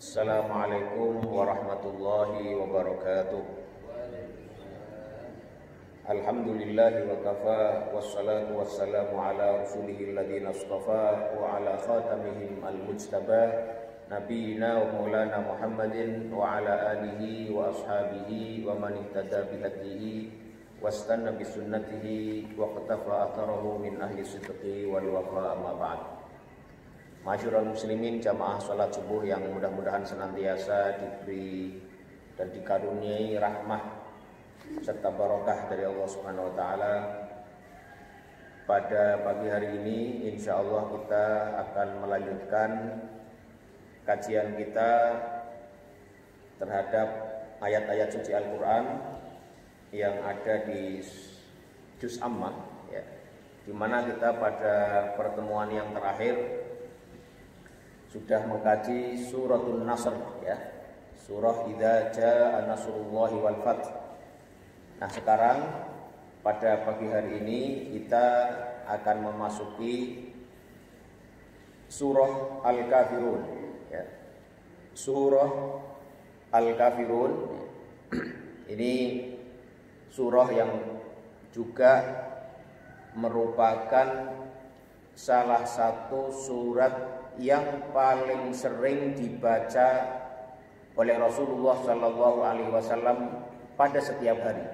Assalamualaikum warahmatullahi wabarakatuh. Alhamdulillahi wa kafa, wassalatu wassalamu ala rasulihil ladina astafa wa ala khatamihim al-mujtaba nabiyina wa maulana Muhammadin wa ala alihi wa ashabihi wa man ihtada bihadihi wastanna bisunnatihi wa qatafa atharahu min ahli sidqi wal wafa, amma ba'd. Masyurul muslimin, jamaah salat subuh yang mudah-mudahan senantiasa diberi dan dikaruniai rahmah serta barokah dari Allah Subhanahu wa taala. Pada pagi hari ini insyaallah kita akan melanjutkan kajian kita terhadap ayat-ayat suci Al-Qur'an yang ada di Juz Ammah ya, di mana kita pada pertemuan yang terakhir sudah mengkaji suratul Nasr ya, surah Idza Jaa Nasrullahi wal Fath. Nah, sekarang pada pagi hari ini kita akan memasuki surah Al-Kafirun ya. Surah Al-Kafirun ini surah yang juga merupakan salah satu surat yang paling sering dibaca oleh Rasulullah Sallallahu Alaihi Wasallam pada setiap hari.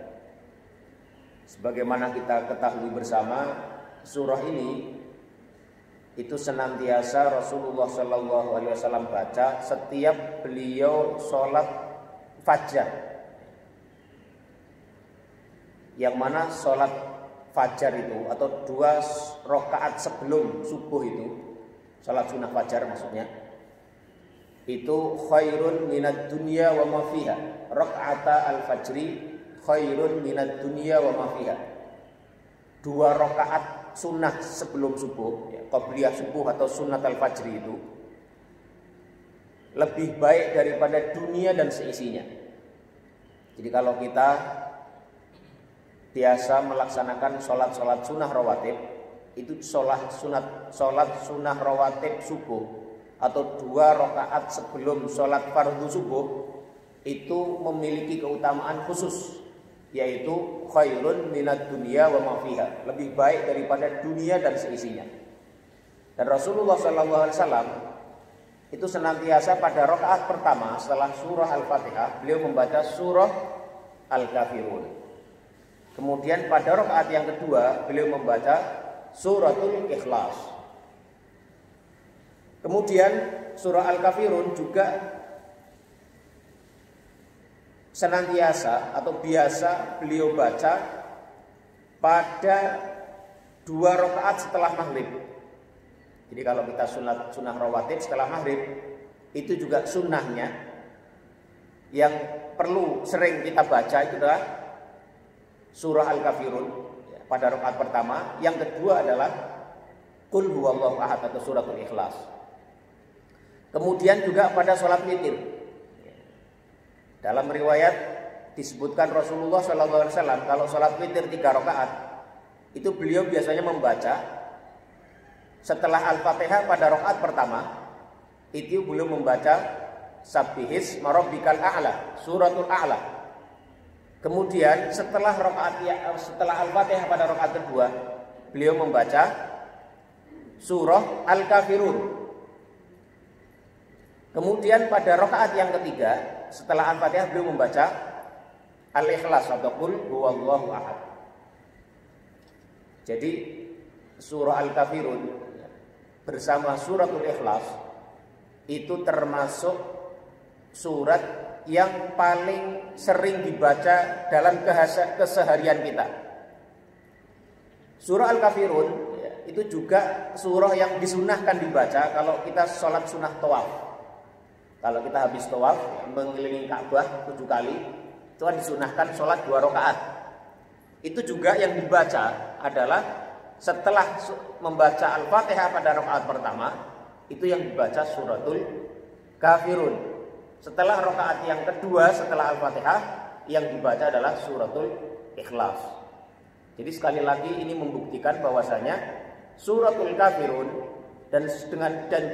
Sebagaimana kita ketahui bersama, surah ini itu senantiasa Rasulullah Sallallahu Alaihi Wasallam baca setiap beliau sholat fajar. Yang mana sholat fajar itu atau 2 rakaat sebelum subuh itu, salat sunnah fajar maksudnya, itu khairun minad dunya wa ma fiha. Rakaata al-fajri khairun minad dunya wa ma fiha. 2 rakaat sunnah sebelum subuh ya, qabliyah subuh atau sunnat al-fajri itu lebih baik daripada dunia dan seisinya. Jadi kalau kita biasa melaksanakan sholat sunnah rawatib, itu sholat sunnah rawatib subuh atau 2 rakaat sebelum sholat fardu subuh itu memiliki keutamaan khusus, yaitu khairun minad dunya wa ma fiha, lebih baik daripada dunia dan seisinya. Dan Rasulullah SAW itu senantiasa pada rakaat pertama setelah surah Al-Fatihah beliau membaca surah Al-Kafirun. Kemudian pada rakaat yang kedua beliau membaca suratul Ikhlas. Kemudian surah Al-Kafirun juga senantiasa atau biasa beliau baca pada 2 rakaat setelah maghrib. Jadi kalau kita sunnah rawatib setelah maghrib, itu juga sunnahnya yang perlu sering kita baca itu adalah surah Al-Kafirun pada rakaat pertama. Yang kedua adalah Qul huwallahu ahad atau suratul Ikhlas. Kemudian juga pada sholat witir. Dalam riwayat disebutkan Rasulullah SAW kalau sholat witir 3 rakaat itu beliau biasanya membaca setelah Al-Fatihah pada rakaat pertama itu beliau membaca Sabbihis marabbikal a'la, suratul a'la. Kemudian setelah Al-Fatihah pada rakaat kedua beliau membaca surah Al-Kafirun. Kemudian pada rakaat yang ketiga setelah Al-Fatihah beliau membaca Al-Ikhlas atau Qul huwallahu ahad. Jadi surah Al-Kafirun bersama suratul Ikhlas itu termasuk surat yang paling sering dibaca dalam keseharian kita. Surah Al-Kafirun itu juga surah yang disunahkan dibaca kalau kita sholat sunnah tawaf. Kalau kita habis tawaf mengelilingi Ka'bah 7 kali, itu kan disunahkan sholat 2 rakaat. Itu juga yang dibaca adalah setelah membaca Al-Fatihah pada rakaat pertama, itu yang dibaca suratul Kafirun. Setelah rakaat yang kedua setelah Al-Fatihah yang dibaca adalah suratul Ikhlas. Jadi sekali lagi ini membuktikan bahwasanya suratul Kafirun dan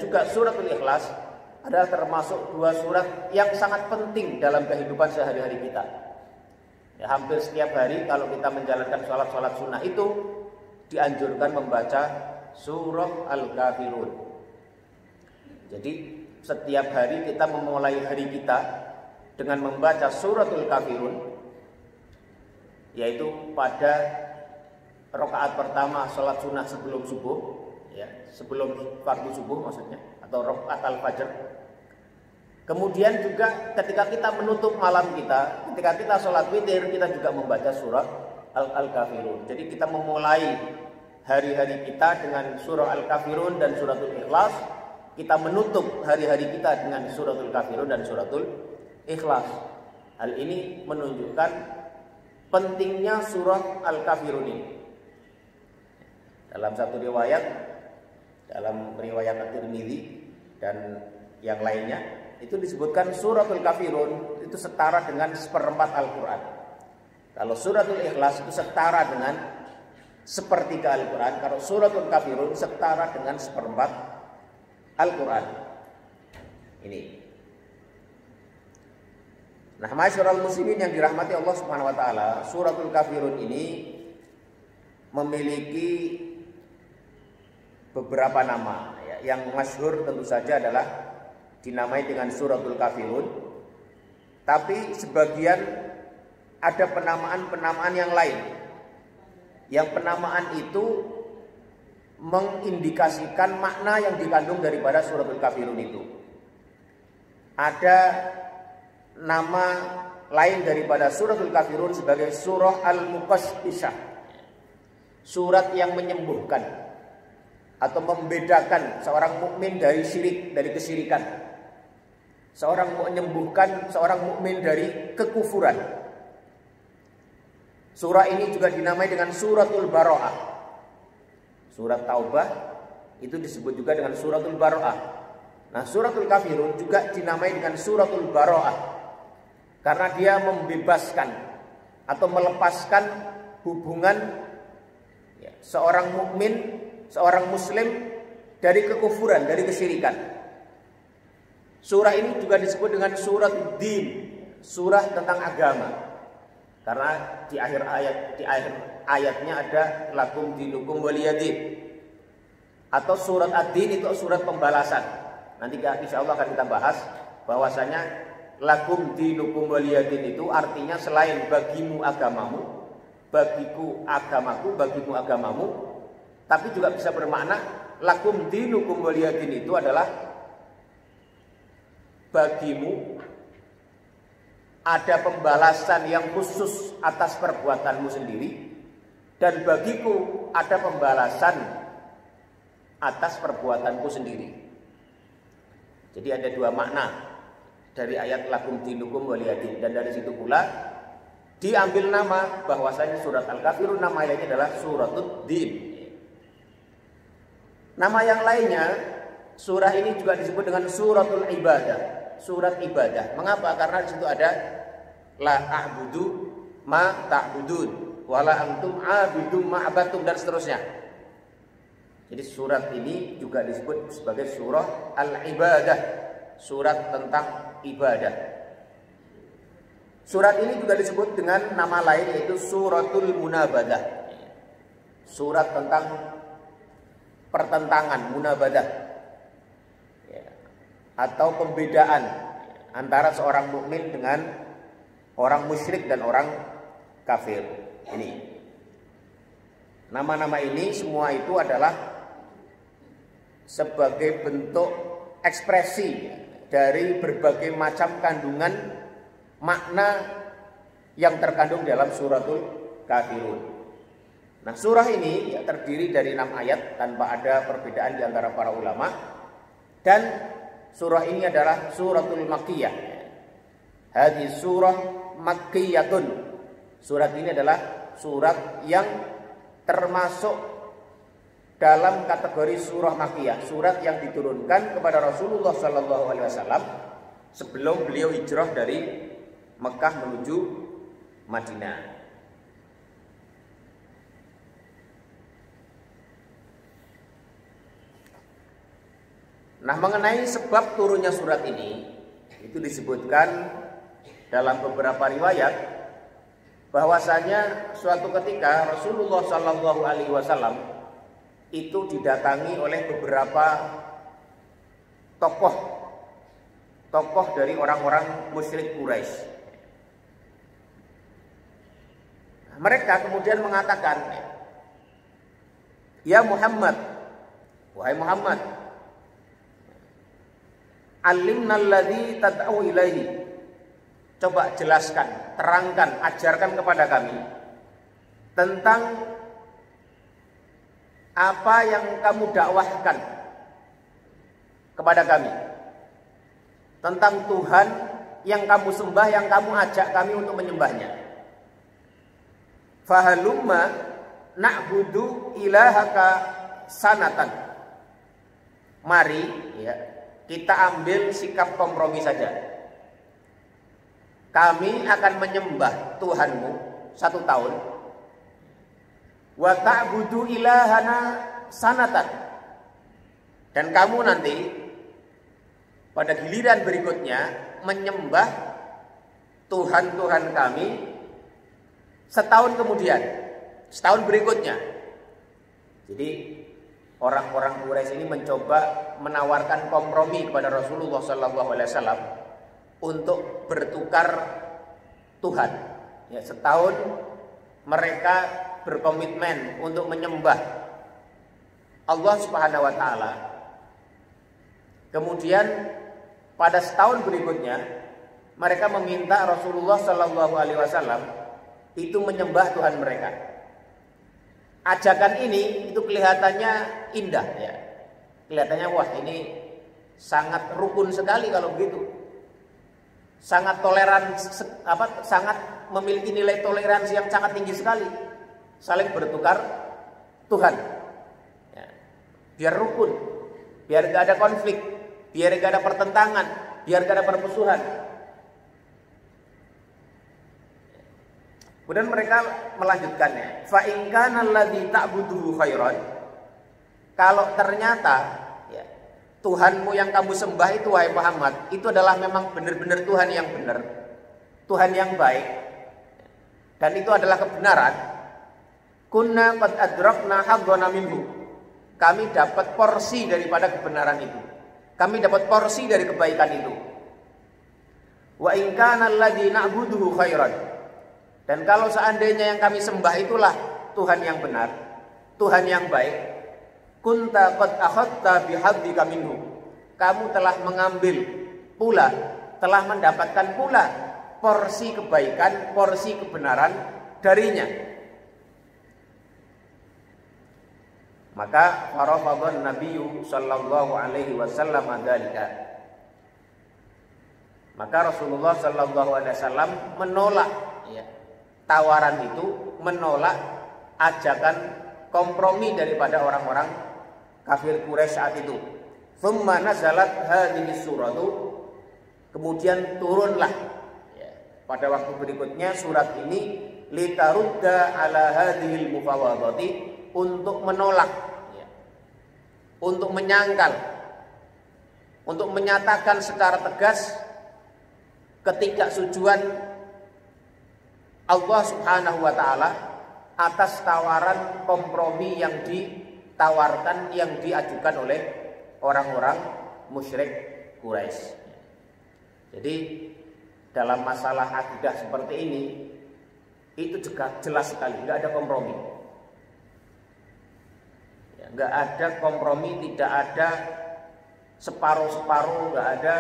juga suratul Ikhlas adalah termasuk dua surat yang sangat penting dalam kehidupan sehari-hari kita. Ya, hampir setiap hari kalau kita menjalankan sholat sunnah itu dianjurkan membaca surah Al-Kafirun. Jadi setiap hari kita memulai hari kita dengan membaca suratul Kafirun, yaitu pada rakaat pertama sholat sunnah sebelum subuh, ya, sebelum fardu subuh maksudnya, atau rakaat al-fajr. Kemudian juga ketika kita menutup malam kita, ketika kita sholat witir, kita juga membaca surat Al-Kafirun. Jadi kita memulai hari-hari kita dengan surah Al-Kafirun dan suratul Ikhlas. Kita menutup hari-hari kita dengan suratul Kafirun dan suratul Ikhlas. Hal ini menunjukkan pentingnya surah Al-Kafirun ini. Dalam satu riwayat, dalam riwayat At-Tirmidzi dan yang lainnya, itu disebutkan suratul Kafirun itu setara dengan seperempat Al-Quran. Kalau suratul Ikhlas itu setara dengan sepertiga Al-Quran. Kalau suratul Kafirun setara dengan seperempat Al-Quran. Ini. Nah, masyarul muslimin yang dirahmati Allah Subhanahu wa taala, suratul Kafirun ini memiliki beberapa nama, ya. Yang masyhur tentu saja adalah dinamai dengan suratul Kafirun, tapi sebagian ada penamaan-penamaan yang lain. Yang penamaan itu mengindikasikan makna yang dikandung daripada suratul Kafirun itu. Ada nama lain daripada suratul Kafirun sebagai surah Al-Muqashishah, surat yang menyembuhkan atau membedakan seorang mukmin dari syirik, dari kesyirikan. Menyembuhkan seorang mukmin dari kekufuran. Surah ini juga dinamai dengan suratul Bara'ah. Surat Taubah itu disebut juga dengan suratul Bara'ah. Nah, suratul Kafirun juga dinamai dengan suratul Bara'ah karena dia membebaskan atau melepaskan hubungan, ya, seorang mukmin, seorang muslim dari kekufuran, dari kesyirikan. Surah ini juga disebut dengan surat din, surah tentang agama. Karena di akhir ayatnya ada lakum dinukum waliyadin. Atau surat ad-din itu surat pembalasan. Nanti insya Allah akan kita bahas bahwasanya lakum dinukum waliyadin itu artinya selain bagimu agamamu, bagiku agamaku, bagimu agamamu, tapi juga bisa bermakna lakum dinukum waliyadin itu adalah bagimu ada pembalasan yang khusus atas perbuatanmu sendiri, dan bagiku ada pembalasan atas perbuatanku sendiri. Jadi ada dua makna dari ayat lakum dinukum waliyadin, dan dari situ pula diambil nama bahwasanya surat Al-Kafirun nama lainnya adalah suratul din. Nama yang lainnya, surah ini juga disebut dengan suratul ibadah, surat ibadah. Mengapa? Karena di situ ada la a'budu ma ta'budun wala antum a'budum ma abatum dan seterusnya. Jadi surat ini juga disebut sebagai surah al-ibadah, surat tentang ibadah. Surat ini juga disebut dengan nama lain yaitu suratul munabadah, surat tentang pertentangan, munabadah, ya, atau pembedaan antara seorang mukmin dengan orang musyrik dan orang kafir. Ini nama-nama ini semua itu adalah sebagai bentuk ekspresi dari berbagai macam kandungan makna yang terkandung dalam suratul Kafirun. Nah, surah ini ya, terdiri dari 6 ayat tanpa ada perbedaan di antara para ulama, dan surah ini adalah suratul Makkiyah. Hadis surah Makkiyatun. Surat ini adalah surat yang termasuk dalam kategori surah Makkiyah, surat yang diturunkan kepada Rasulullah SAW sebelum beliau hijrah dari Mekah menuju Madinah. Nah, mengenai sebab turunnya surat ini itu disebutkan dalam beberapa riwayat bahwasanya suatu ketika Rasulullah Shallallahu Alaihi Wasallam itu didatangi oleh beberapa tokoh dari orang-orang musyrik Quraisy. Mereka kemudian mengatakan, "Ya Muhammad, wahai Muhammad, alimna alladzi tad'u ilaihi." Coba jelaskan, terangkan, ajarkan kepada kami tentang apa yang kamu dakwahkan kepada kami, tentang Tuhan yang kamu sembah, yang kamu ajak kami untuk menyembahnya. Fahalumma na'budu ilahaka sanatan. Mari ya, kita ambil sikap kompromi saja. Kami akan menyembah Tuhanmu 1 tahun. Wa ta'budu ilahana sanatan. Dan kamu nanti pada giliran berikutnya menyembah Tuhan-Tuhan kami 1 tahun kemudian, 1 tahun berikutnya. Jadi orang-orang Quraisy ini mencoba menawarkan kompromi kepada Rasulullah SAW untuk bertukar Tuhan. Ya, 1 tahun mereka berkomitmen untuk menyembah Allah Subhanahu wa taala. Kemudian pada 1 tahun berikutnya mereka meminta Rasulullah Shallallahu Alaihi Wasallam itu menyembah Tuhan mereka. Ajakan ini itu kelihatannya indah ya. Kelihatannya wah ini sangat rukun sekali kalau begitu. Sangat toleran, sangat memiliki nilai toleransi yang sangat tinggi sekali. Saling bertukar Tuhan ya. Biar rukun, biar gak ada konflik, biar gak ada pertentangan, biar gak ada permusuhan. Kemudian mereka melanjutkannya, fa in kana alladzi ta'buduhu khairan. Kalau ternyata ya, Tuhanmu yang kamu sembah itu wahai Muhammad itu adalah memang benar-benar Tuhan yang benar, Tuhan yang baik, dan itu adalah kebenaran. Kunna qad adrakna haddana minhu. Kami dapat porsi daripada kebenaran itu. Kami dapat porsi dari kebaikan itu. Wa in kana alladzi na'buduhu khairan. Dan kalau seandainya yang kami sembah itulah Tuhan yang benar, Tuhan yang baik, kunta qad akhadta bihaddika minhu. Kamu telah mengambil pula, telah mendapatkan pula porsi kebaikan, porsi kebenaran darinya. Maka farafadhan Nabiyyu sallallahu alaihi wasallam dzalika. Maka Rasulullah sallallahu alaihi wasallam menolak ya, tawaran itu, menolak ajakan kompromi daripada orang-orang kafir Quraisy saat itu. Tsumma nazalat hadhihi suratu. Kemudian turunlah ya, pada waktu berikutnya surat ini litarudda ala hadhil mufawadati, untuk menolak ya, untuk menyangkal, untuk menyatakan secara tegas ketidaksetujuan Allah Subhanahu wa taala atas tawaran kompromi yang ditawarkan, yang diajukan oleh orang-orang musyrik Quraisy. Jadi dalam masalah akidah seperti ini itu juga jelas sekali, nggak ada kompromi. Ya, nggak ada kompromi, tidak ada separuh-separuh, nggak ada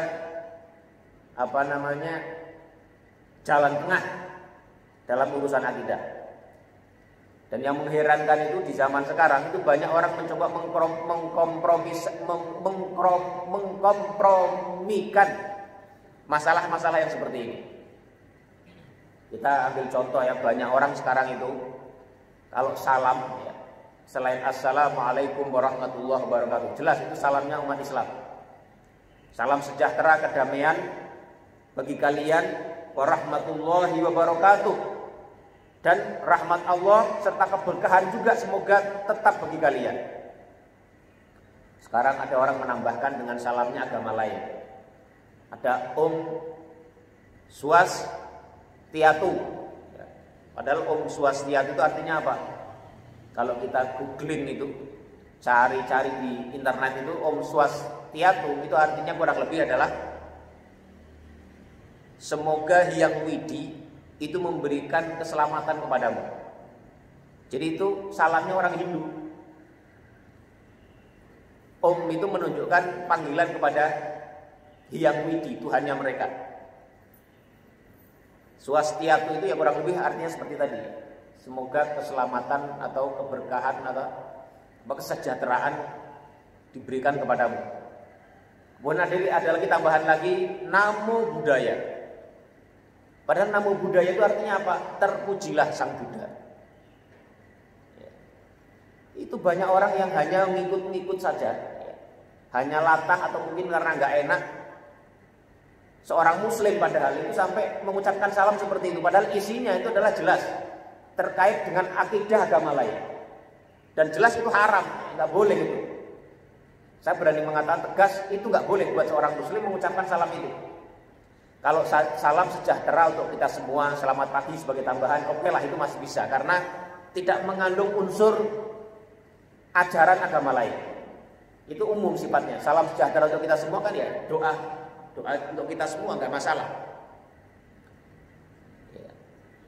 jalan tengah dalam urusan akidah. Dan yang mengherankan itu di zaman sekarang itu banyak orang mencoba mengkompromikan masalah-masalah yang seperti ini. Kita ambil contoh ya, banyak orang sekarang itu kalau salam ya, selain assalamualaikum warahmatullahi wabarakatuh, jelas itu salamnya umat Islam. Salam sejahtera, kedamaian bagi kalian, warahmatullahi wabarakatuh. Dan rahmat Allah serta keberkahan juga semoga tetap bagi kalian. Sekarang ada orang menambahkan dengan salamnya agama lain. Ada Swastiastu. Padahal Swastiastu itu artinya apa? Kalau kita googling itu, cari-cari di internet itu, Swastiastu itu artinya kurang lebih adalah semoga Hyang Widi itu memberikan keselamatan kepadamu. Jadi itu salamnya orang Hindu. Itu menunjukkan panggilan kepada Hyang Widi, Tuhannya mereka. Swastiastu itu ya kurang lebih artinya seperti tadi. Semoga keselamatan atau keberkahan atau kesejahteraan diberikan kepadamu. Kemudian ada lagi tambahan lagi, Namo Buddhaya. Padahal Namo Buddhaya itu artinya apa? Terpujilah Sang Buddha. Itu banyak orang yang hanya ngikut-ngikut saja, hanya latah atau mungkin karena nggak enak. Seorang Muslim padahal itu sampai mengucapkan salam seperti itu. Padahal isinya itu adalah jelas terkait dengan akidah agama lain. Dan jelas itu haram, nggak boleh itu. Saya berani mengatakan tegas, itu nggak boleh buat seorang Muslim mengucapkan salam itu. Kalau salam sejahtera untuk kita semua, selamat pagi sebagai tambahan, oke lah itu masih bisa. Karena tidak mengandung unsur ajaran agama lain. Itu umum sifatnya. Salam sejahtera untuk kita semua kan ya doa untuk kita semua, nggak masalah. Ya.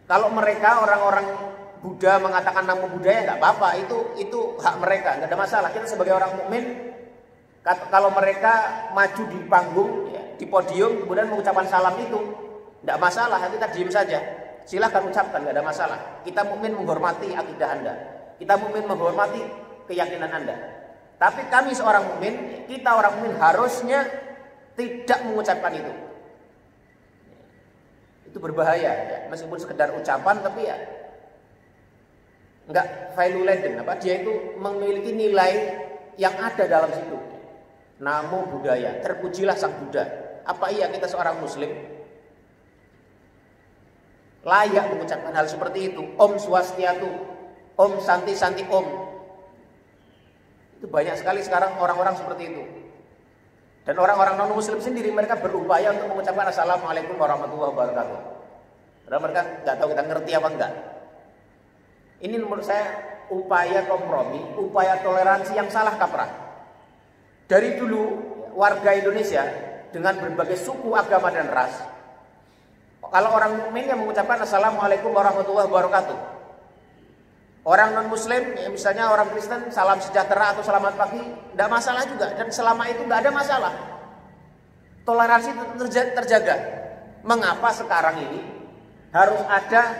Kalau mereka orang-orang Buddha mengatakan Namo Buddhaya nggak apa-apa, itu hak mereka, nggak ada masalah. Kita sebagai orang mukmin, kalau mereka maju di panggung, ya, di podium, kemudian mengucapkan salam itu, nggak masalah. Kita diem saja, silahkan ucapkan, nggak ada masalah. Kita mukmin menghormati akidah Anda, kita mukmin menghormati keyakinan Anda. Tapi kami seorang mukmin, kita orang mukmin harusnya tidak mengucapkan itu. Itu berbahaya, ya. Meskipun sekedar ucapan, tapi ya enggak valueden, dia itu memiliki nilai yang ada dalam situ. Namo Buddhaya, terpujilah Sang Buddha. Apa iya kita seorang Muslim layak mengucapkan hal seperti itu? Swastiastu, Santi Santi Itu banyak sekali sekarang orang-orang seperti itu. Dan orang-orang non-Muslim sendiri mereka berupaya untuk mengucapkan Assalamualaikum warahmatullahi wabarakatuh. Padahal mereka nggak tahu kita ngerti apa enggak. Ini menurut saya upaya kompromi, upaya toleransi yang salah kaprah. Dari dulu warga Indonesia dengan berbagai suku, agama dan ras, kalau orang mukmin yang mengucapkan Assalamualaikum warahmatullahi wabarakatuh. Orang non-Muslim, ya misalnya orang Kristen, salam sejahtera atau selamat pagi, tidak masalah juga. Dan selama itu tidak ada masalah. Toleransi terjaga. Mengapa sekarang ini harus ada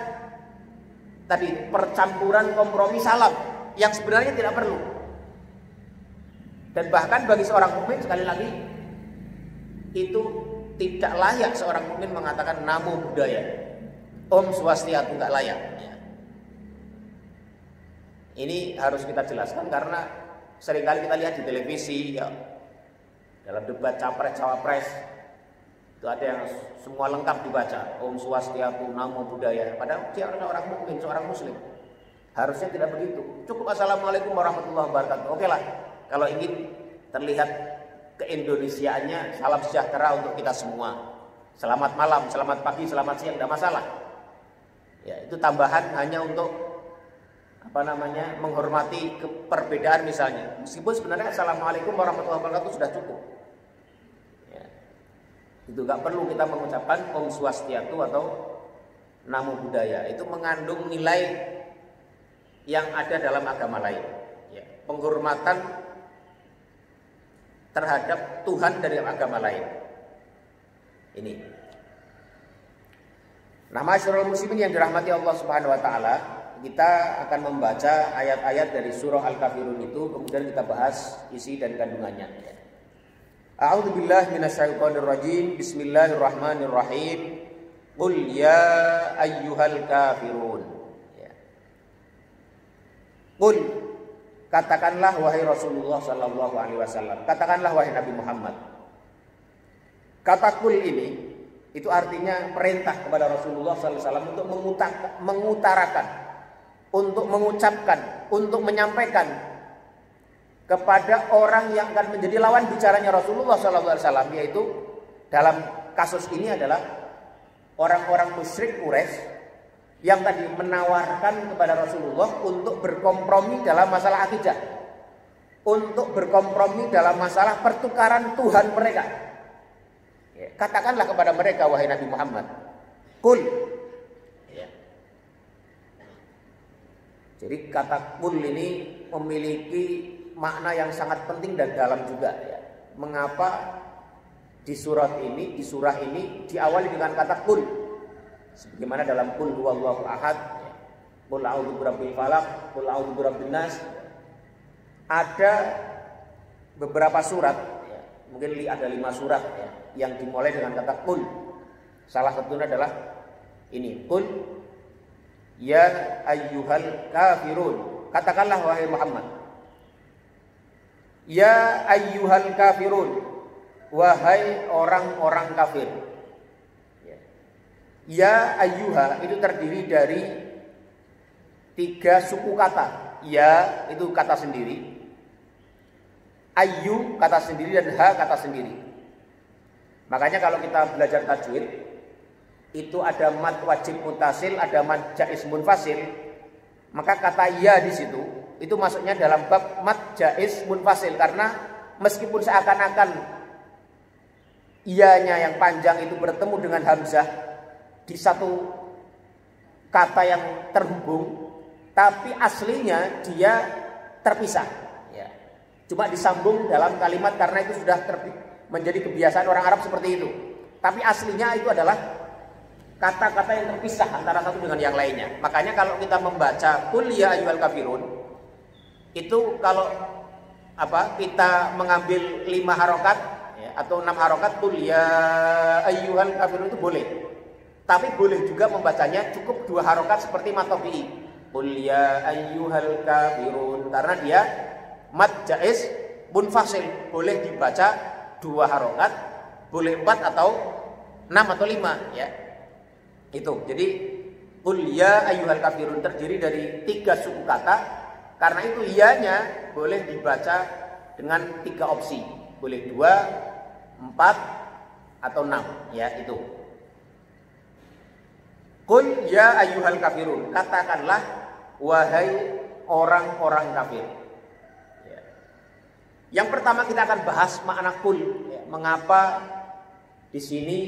tadi percampuran kompromi salam yang sebenarnya tidak perlu. Dan bahkan bagi seorang mukmin sekali lagi itu tidak layak seorang mukmin mengatakan Namo Buddhaya, Swastiastu, nggak layak. Ini harus kita jelaskan karena seringkali kita lihat di televisi ya, dalam debat capres-cawapres itu ada yang semua lengkap dibaca, Swastiastu, Namo Buddhaya. Padahal dia orang mukmin, seorang Muslim. Harusnya tidak begitu. Cukup Assalamualaikum warahmatullahi wabarakatuh. Oke lah, kalau ingin terlihat keindonesiaannya, salam sejahtera untuk kita semua. Selamat malam, selamat pagi, selamat siang, tidak masalah. Ya, itu tambahan hanya untuk menghormati perbedaan misalnya. Meskipun sebenarnya Assalamualaikum warahmatullahi wabarakatuh sudah cukup. Ya. Itu nggak perlu kita mengucapkan Swastiastu atau Namo Buddhaya. Itu mengandung nilai yang ada dalam agama lain. Ya. Penghormatan terhadap Tuhan dari agama lain. Ini. Nah, masyarul muslimin yang dirahmati Allah Subhanahu wa taala, kita akan membaca ayat-ayat dari surah Al-Kafirun itu, kemudian kita bahas isi dan kandungannya. A'udzubillahi minasyaitonirrajim. Bismillahirrahmanirrahim. Qul ya ayyuhal kafirun. Ya. Qul, katakanlah wahai Rasulullah sallallahu alaihi wasallam. Katakanlah wahai Nabi Muhammad. Kata qul ini itu artinya perintah kepada Rasulullah sallallahu alaihi wasallam untuk mengutarakan, untuk mengucapkan, untuk menyampaikan kepada orang yang akan menjadi lawan bicaranya Rasulullah SAW, yaitu dalam kasus ini adalah orang-orang musyrik Quraisy yang tadi menawarkan kepada Rasulullah untuk berkompromi dalam masalah akidah, untuk berkompromi dalam masalah pertukaran Tuhan mereka. Katakanlah kepada mereka, wahai Nabi Muhammad, kul. Jadi kata kul ini memiliki makna yang sangat penting dan dalam juga. Mengapa di surah ini diawali dengan kata kul? Sebagaimana dalam kul huwallahu ahad, kul a'udzu birabbil falaq, kul a'udzu birabbin nas. Ada beberapa surat, mungkin ada 5 surat yang dimulai dengan kata kul. Salah satunya adalah ini, kul ya ayyuhal kafirun. Katakanlah wahai Muhammad, ya ayyuhal kafirun, wahai orang-orang kafir. Ya ayyuha itu terdiri dari 3 suku kata. Ya itu kata sendiri, ayyu kata sendiri, dan ha kata sendiri. Makanya kalau kita belajar tajwid itu ada mad wajib mutasil, ada mad jaiz munfasil. Maka kata ya di situ itu masuknya dalam bab mad jaiz munfasil, karena meskipun seakan-akan iyanya yang panjang itu bertemu dengan hamzah di satu kata yang terhubung, tapi aslinya dia terpisah. Cuma disambung dalam kalimat karena itu sudah menjadi kebiasaan orang Arab seperti itu. Tapi aslinya itu adalah kata-kata yang terpisah antara satu dengan yang lainnya. Makanya kalau kita membaca Qul ya ayyuhal kafirun, itu kalau kita mengambil 5 harokat atau 6 harokat, Qul ya ayyuhal kafirun itu boleh. Tapi boleh juga membacanya cukup 2 harokat seperti matobi'i, Qul ya ayyuhal kafirun, karena dia mad jaiz munfasil, boleh dibaca 2 harokat, boleh 4 atau 6 atau 5 ya. Itu. Jadi Qul ya ayyuhal kafirun terdiri dari 3 suku kata. Karena itu iyanya boleh dibaca dengan 3 opsi. Boleh 2, 4 atau 6 ya, itu. Qul ya ayyuhal kafirun, katakanlah wahai orang-orang kafir. Yang pertama kita akan bahas makna kul. Mengapa di sini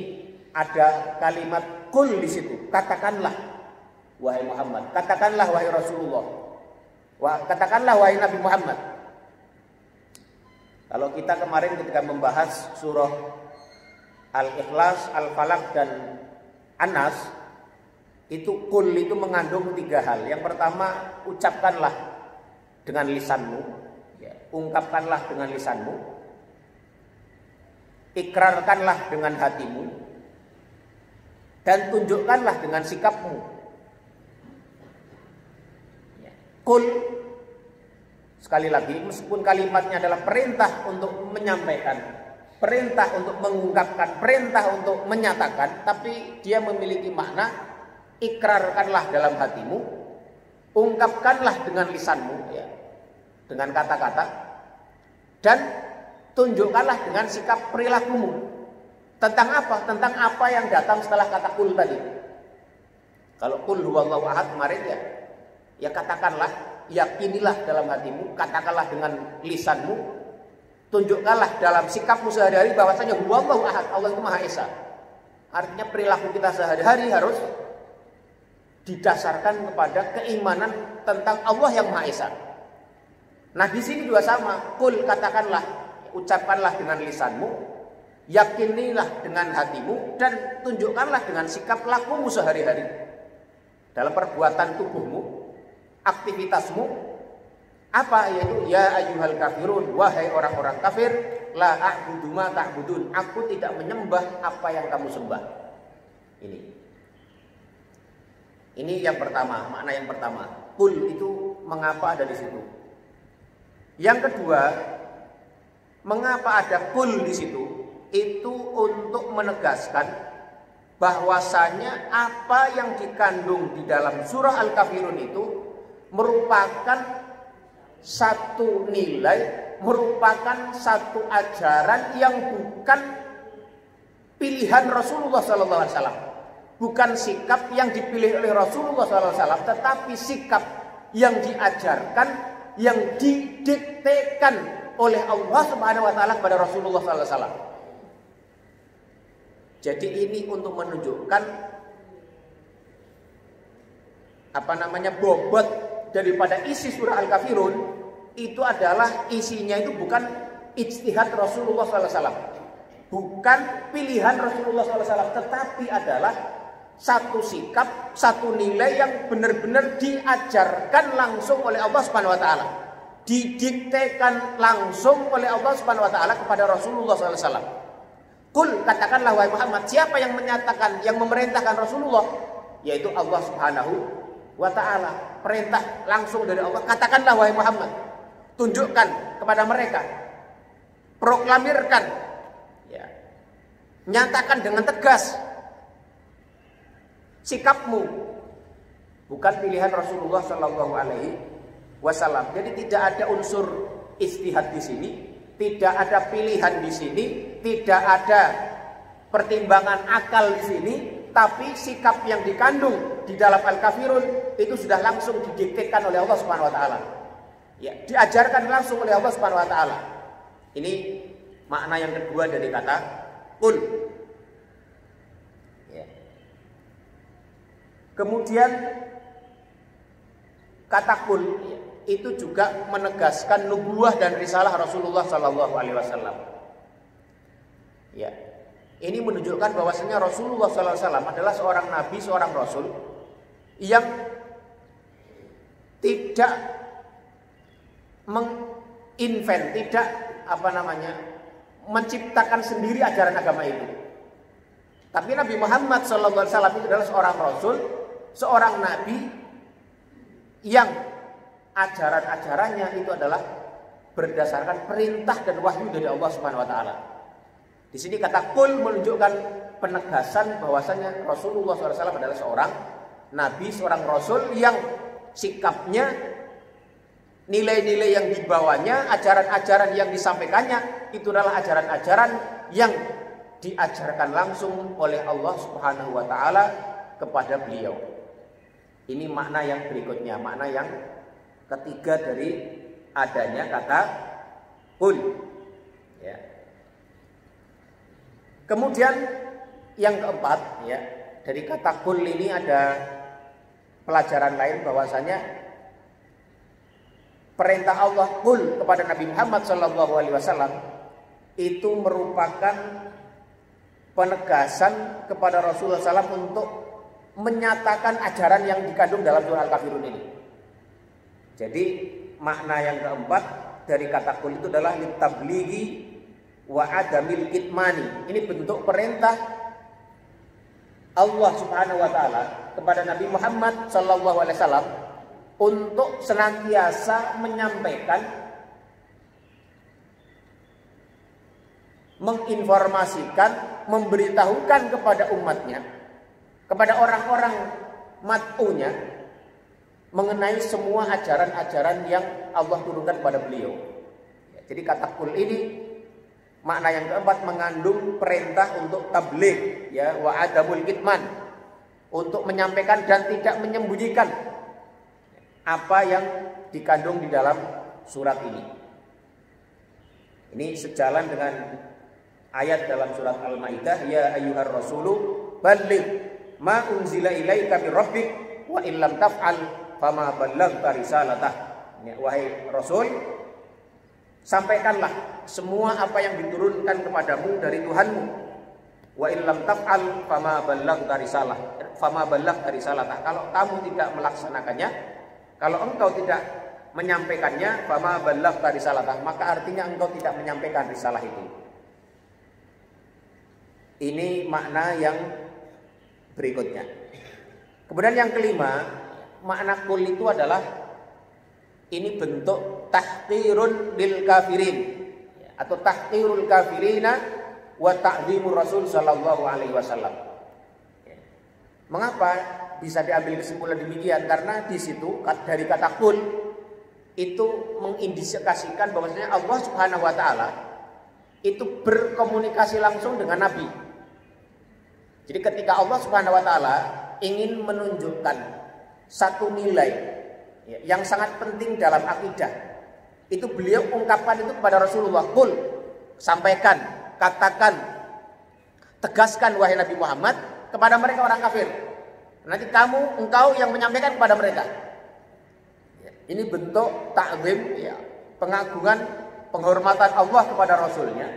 ada kalimat kul di situ? Katakanlah wahai Muhammad, katakanlah wahai Rasulullah, katakanlah wahai Nabi Muhammad. Kalau kita kemarin ketika membahas surah Al-Ikhlas, Al-Falaq dan An-Nas, itu kul itu mengandung 3 hal. Yang pertama, ucapkanlah dengan lisanmu. Ungkapkanlah dengan lisanmu, ikrarkanlah dengan hatimu, dan tunjukkanlah dengan sikapmu. Kul, sekali lagi, meskipun kalimatnya adalah perintah untuk menyampaikan, perintah untuk mengungkapkan, perintah untuk menyatakan, tapi dia memiliki makna ikrarkanlah dalam hatimu, ungkapkanlah dengan lisanmu, dengan kata-kata, dan tunjukkanlah dengan sikap perilakumu. Tentang apa? Tentang apa yang datang setelah kata kul tadi. Kalau kul huwallahu ahad kemarin ya katakanlah, yakinilah dalam hatimu, katakanlah dengan lisanmu, tunjukkanlah dalam sikapmu sehari-hari bahwasanya huwallahu ahad, Allah itu Maha Esa. Artinya perilaku kita sehari-hari harus didasarkan kepada keimanan tentang Allah yang Maha Esa. Nah di sini juga sama, kul katakanlah, ucapkanlah dengan lisanmu, yakinilah dengan hatimu, dan tunjukkanlah dengan sikap lakumu sehari-hari. Dalam perbuatan tubuhmu, aktivitasmu, apa? Yaitu ya ayyuhal kafirun, wahai orang-orang kafir, la a'budu ma ta'budun, aku tidak menyembah apa yang kamu sembah. Ini yang pertama, makna yang pertama. Kul itu mengapa ada di situ? Yang kedua, mengapa ada kul di situ? Itu untuk menegaskan bahwasanya apa yang dikandung di dalam surah Al-Kafirun itu merupakan satu nilai, merupakan satu ajaran yang bukan pilihan Rasulullah SAW. Bukan sikap yang dipilih oleh Rasulullah SAW, tetapi sikap yang diajarkan, yang didiktekan oleh Allah Subhanahu wa taala kepada Rasulullah SAW. Jadi ini untuk menunjukkan bobot daripada isi surah Al-Kafirun itu adalah isinya itu bukan ijtihad Rasulullah SAW, bukan pilihan Rasulullah SAW, tetapi adalah satu sikap, satu nilai yang benar-benar diajarkan langsung oleh Allah Subhanahu wa taala, didiktekan langsung oleh Allah Subhanahu wa taala kepada Rasulullah SAW. Qul, katakanlah wahai Muhammad, siapa yang menyatakan, yang memerintahkan Rasulullah? Yaitu Allah Subhanahu wa taala. Perintah langsung dari Allah. Katakanlah wahai Muhammad, tunjukkan kepada mereka, proklamirkan, ya, nyatakan dengan tegas sikapmu, bukan pilihan Rasulullah Shallallahu Alaihi Wasallam. Jadi tidak ada unsur ijtihad di sini, tidak ada pilihan di sini, tidak ada pertimbangan akal di sini, tapi sikap yang dikandung di dalam Al-Kafirun itu sudah langsung didiktekan oleh Allah Subhanahu Wa Taala. Ya, diajarkan langsung oleh Allah Subhanahu Wa Taala. Ini makna yang kedua dari kata qul. Kemudian kata qul itu juga menegaskan nubuwah dan risalah Rasulullah Sallallahu Alaihi Wasallam. Ya, ini menunjukkan bahwasanya Rasulullah Sallallahu Alaihi Wasallam adalah seorang nabi, seorang rasul yang tidak menginvent, tidak menciptakan sendiri ajaran agama itu. Tapi Nabi Muhammad Sallallahu Alaihi Wasallam itu adalah seorang rasul, seorang nabi yang ajaran-ajarannya itu adalah berdasarkan perintah dan wahyu dari Allah Subhanahu wa taala. Di sini kata qul menunjukkan penegasan bahwasanya Rasulullah SAW adalah seorang nabi, seorang rasul yang sikapnya, nilai-nilai yang dibawanya, ajaran-ajaran yang disampaikannya itu adalah ajaran-ajaran yang diajarkan langsung oleh Allah Subhanahu wa taala kepada beliau. Ini makna yang berikutnya, makna yang ketiga dari adanya kata qul. Ya. Kemudian yang keempat, ya, dari kata qul ini ada pelajaran lain bahwasanya perintah Allah qul kepada Nabi Muhammad SAW itu merupakan penegasan kepada Rasulullah SAW untuk menyatakan ajaran yang dikandung dalam surah Al-Kafirun ini. Jadi makna yang keempat dari kata qul itu adalah litablighi wa adamil kitmani. Ini bentuk perintah Allah Subhanahu wa taala kepada Nabi Muhammad sallallahu alaihi wasallam untuk senantiasa menyampaikan, menginformasikan, memberitahukan kepada umatnya, kepada orang-orang mat'unya mengenai semua ajaran-ajaran yang Allah turunkan kepada beliau. Jadi kata qul ini makna yang keempat mengandung perintah untuk tabligh, ya, wa adamul kitman, untuk menyampaikan dan tidak menyembunyikan apa yang dikandung di dalam surat ini. Ini sejalan dengan ayat dalam surat Al-Maidah, ya ayyuhar rasulu balligh ma unzila ilaika mir rabbik wa illam taf'al fama ballaghta risalatah. Ya, wahai Rasul, sampaikanlah semua apa yang diturunkan kepadamu dari Tuhanmu. Wa illam taf'al fama ballaghta risalatah. Kalau kamu tidak melaksanakannya, kalau engkau tidak menyampaikannya, fama ballaghta risalatah, maka artinya engkau tidak menyampaikan risalah itu. Ini makna yang berikutnya. Kemudian yang kelima, makna qul itu adalah ini bentuk tahqirun lil kafirin, atau tahqirul kafirina wa ta'zimur Rasul sallallahu alaihi wasallam. Mengapa bisa diambil kesimpulan demikian? Karena di situ dari kata qul itu mengindikasikan bahwasanya Allah Subhanahu wa taala itu berkomunikasi langsung dengan Nabi. Jadi ketika Allah Subhanahu wa taala ingin menunjukkan satu nilai yang sangat penting dalam akidah, itu beliau ungkapkan itu kepada Rasulullah. Qul, sampaikan, katakan, tegaskan wahai Nabi Muhammad kepada mereka orang kafir. Nanti engkau yang menyampaikan kepada mereka. Ini bentuk ta'zim, pengagungan, penghormatan Allah kepada Rasulnya.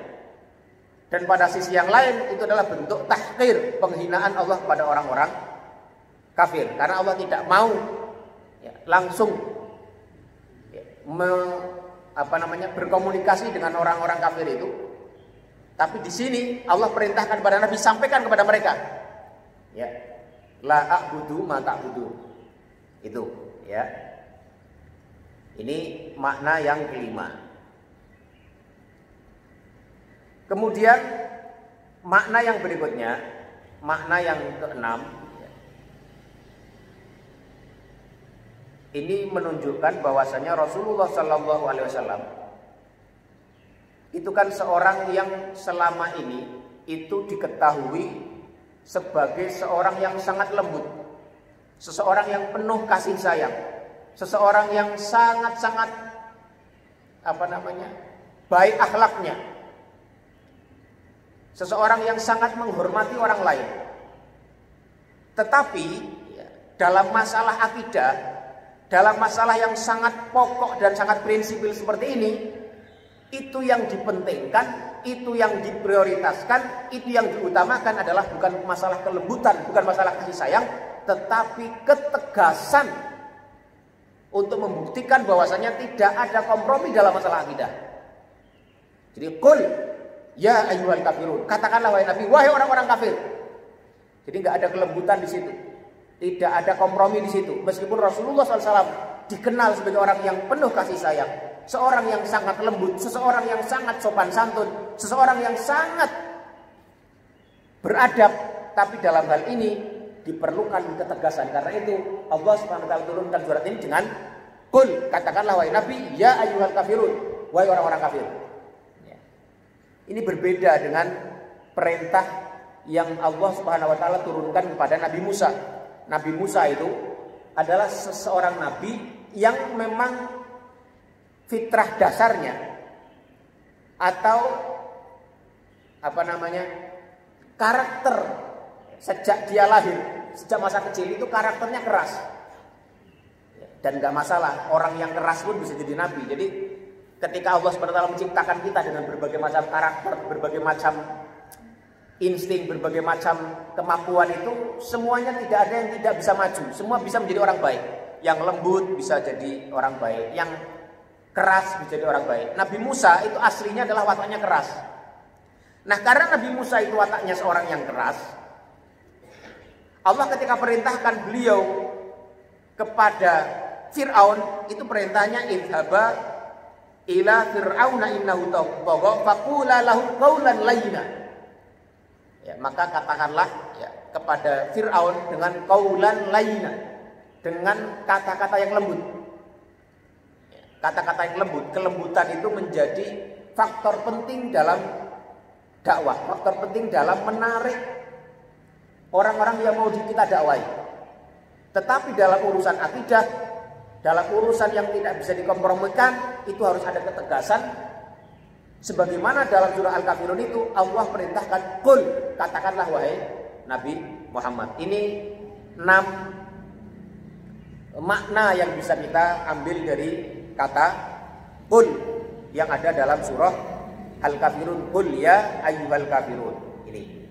Dan pada sisi yang lain itu adalah bentuk tahqir, penghinaan Allah kepada orang-orang kafir. Karena Allah tidak mau langsung berkomunikasi dengan orang-orang kafir itu. Tapi di sini Allah perintahkan kepada Nabi, sampaikan kepada mereka. La a'budu ma ta'budu. Itu, ya. Ini makna yang kelima. Kemudian makna yang berikutnya, makna yang keenam, ini menunjukkan bahwasanya Rasulullah Shallallahu Alaihi Wasallam itu kan seorang yang selama ini itu diketahui sebagai seorang yang sangat lembut, seseorang yang penuh kasih sayang, seseorang yang sangat-sangat baik akhlaknya, seseorang yang sangat menghormati orang lain. Tetapi dalam masalah akidah, dalam masalah yang sangat pokok dan sangat prinsipil seperti ini, itu yang dipentingkan, itu yang diprioritaskan, itu yang diutamakan adalah bukan masalah kelembutan, bukan masalah kasih sayang, tetapi ketegasan untuk membuktikan bahwasanya tidak ada kompromi dalam masalah akidah. Jadi qul ya ayyuhal kafirun, katakanlah wahai Nabi, wahai orang-orang kafir. Jadi nggak ada kelembutan di situ, tidak ada kompromi di situ. Meskipun Rasulullah SAW dikenal sebagai orang yang penuh kasih sayang, seorang yang sangat lembut, seseorang yang sangat sopan santun, seseorang yang sangat beradab, tapi dalam hal ini diperlukan ketegasan. Karena itu Allah Subhanahu wa taala turunkan surat ini dengan qul, katakanlah wahai Nabi, ya ayyuhal kafirun, wahai orang-orang kafir. Ini berbeda dengan perintah yang Allah Subhanahu wa taala turunkan kepada Nabi Musa. Nabi Musa itu adalah seseorang nabi yang memang fitrah dasarnya atau karakter sejak dia lahir, sejak masa kecil itu karakternya keras. Dan gak masalah, orang yang keras pun bisa jadi nabi. Jadi ketika Allah SWT menciptakan kita dengan berbagai macam karakter, berbagai macam insting, berbagai macam kemampuan itu, semuanya tidak ada yang tidak bisa maju. Semua bisa menjadi orang baik. Yang lembut bisa jadi orang baik, yang keras bisa jadi orang baik. Nabi Musa itu aslinya adalah wataknya keras. Nah, karena Nabi Musa itu wataknya seorang yang keras, Allah ketika perintahkan beliau kepada Fir'aun, itu perintahnya idhaba ila fir'auna innahu tagha faqula lahu qawlan layyina. Maka katakanlah kepada Fir'aun dengan qawlan layyina, dengan kata-kata yang lembut. Kata-kata yang lembut, kelembutan itu menjadi faktor penting dalam dakwah, faktor penting dalam menarik orang-orang yang mau kita dakwai. Tetapi dalam urusan akidah, dalam urusan yang tidak bisa dikompromikan, itu harus ada ketegasan. Sebagaimana dalam surah Al-Kafirun itu Allah perintahkan qul, katakanlah wahai Nabi Muhammad. Ini 6 makna yang bisa kita ambil dari kata qul yang ada dalam surah Al-Kafirun. Qul ya ayyuhal kafirun. Ini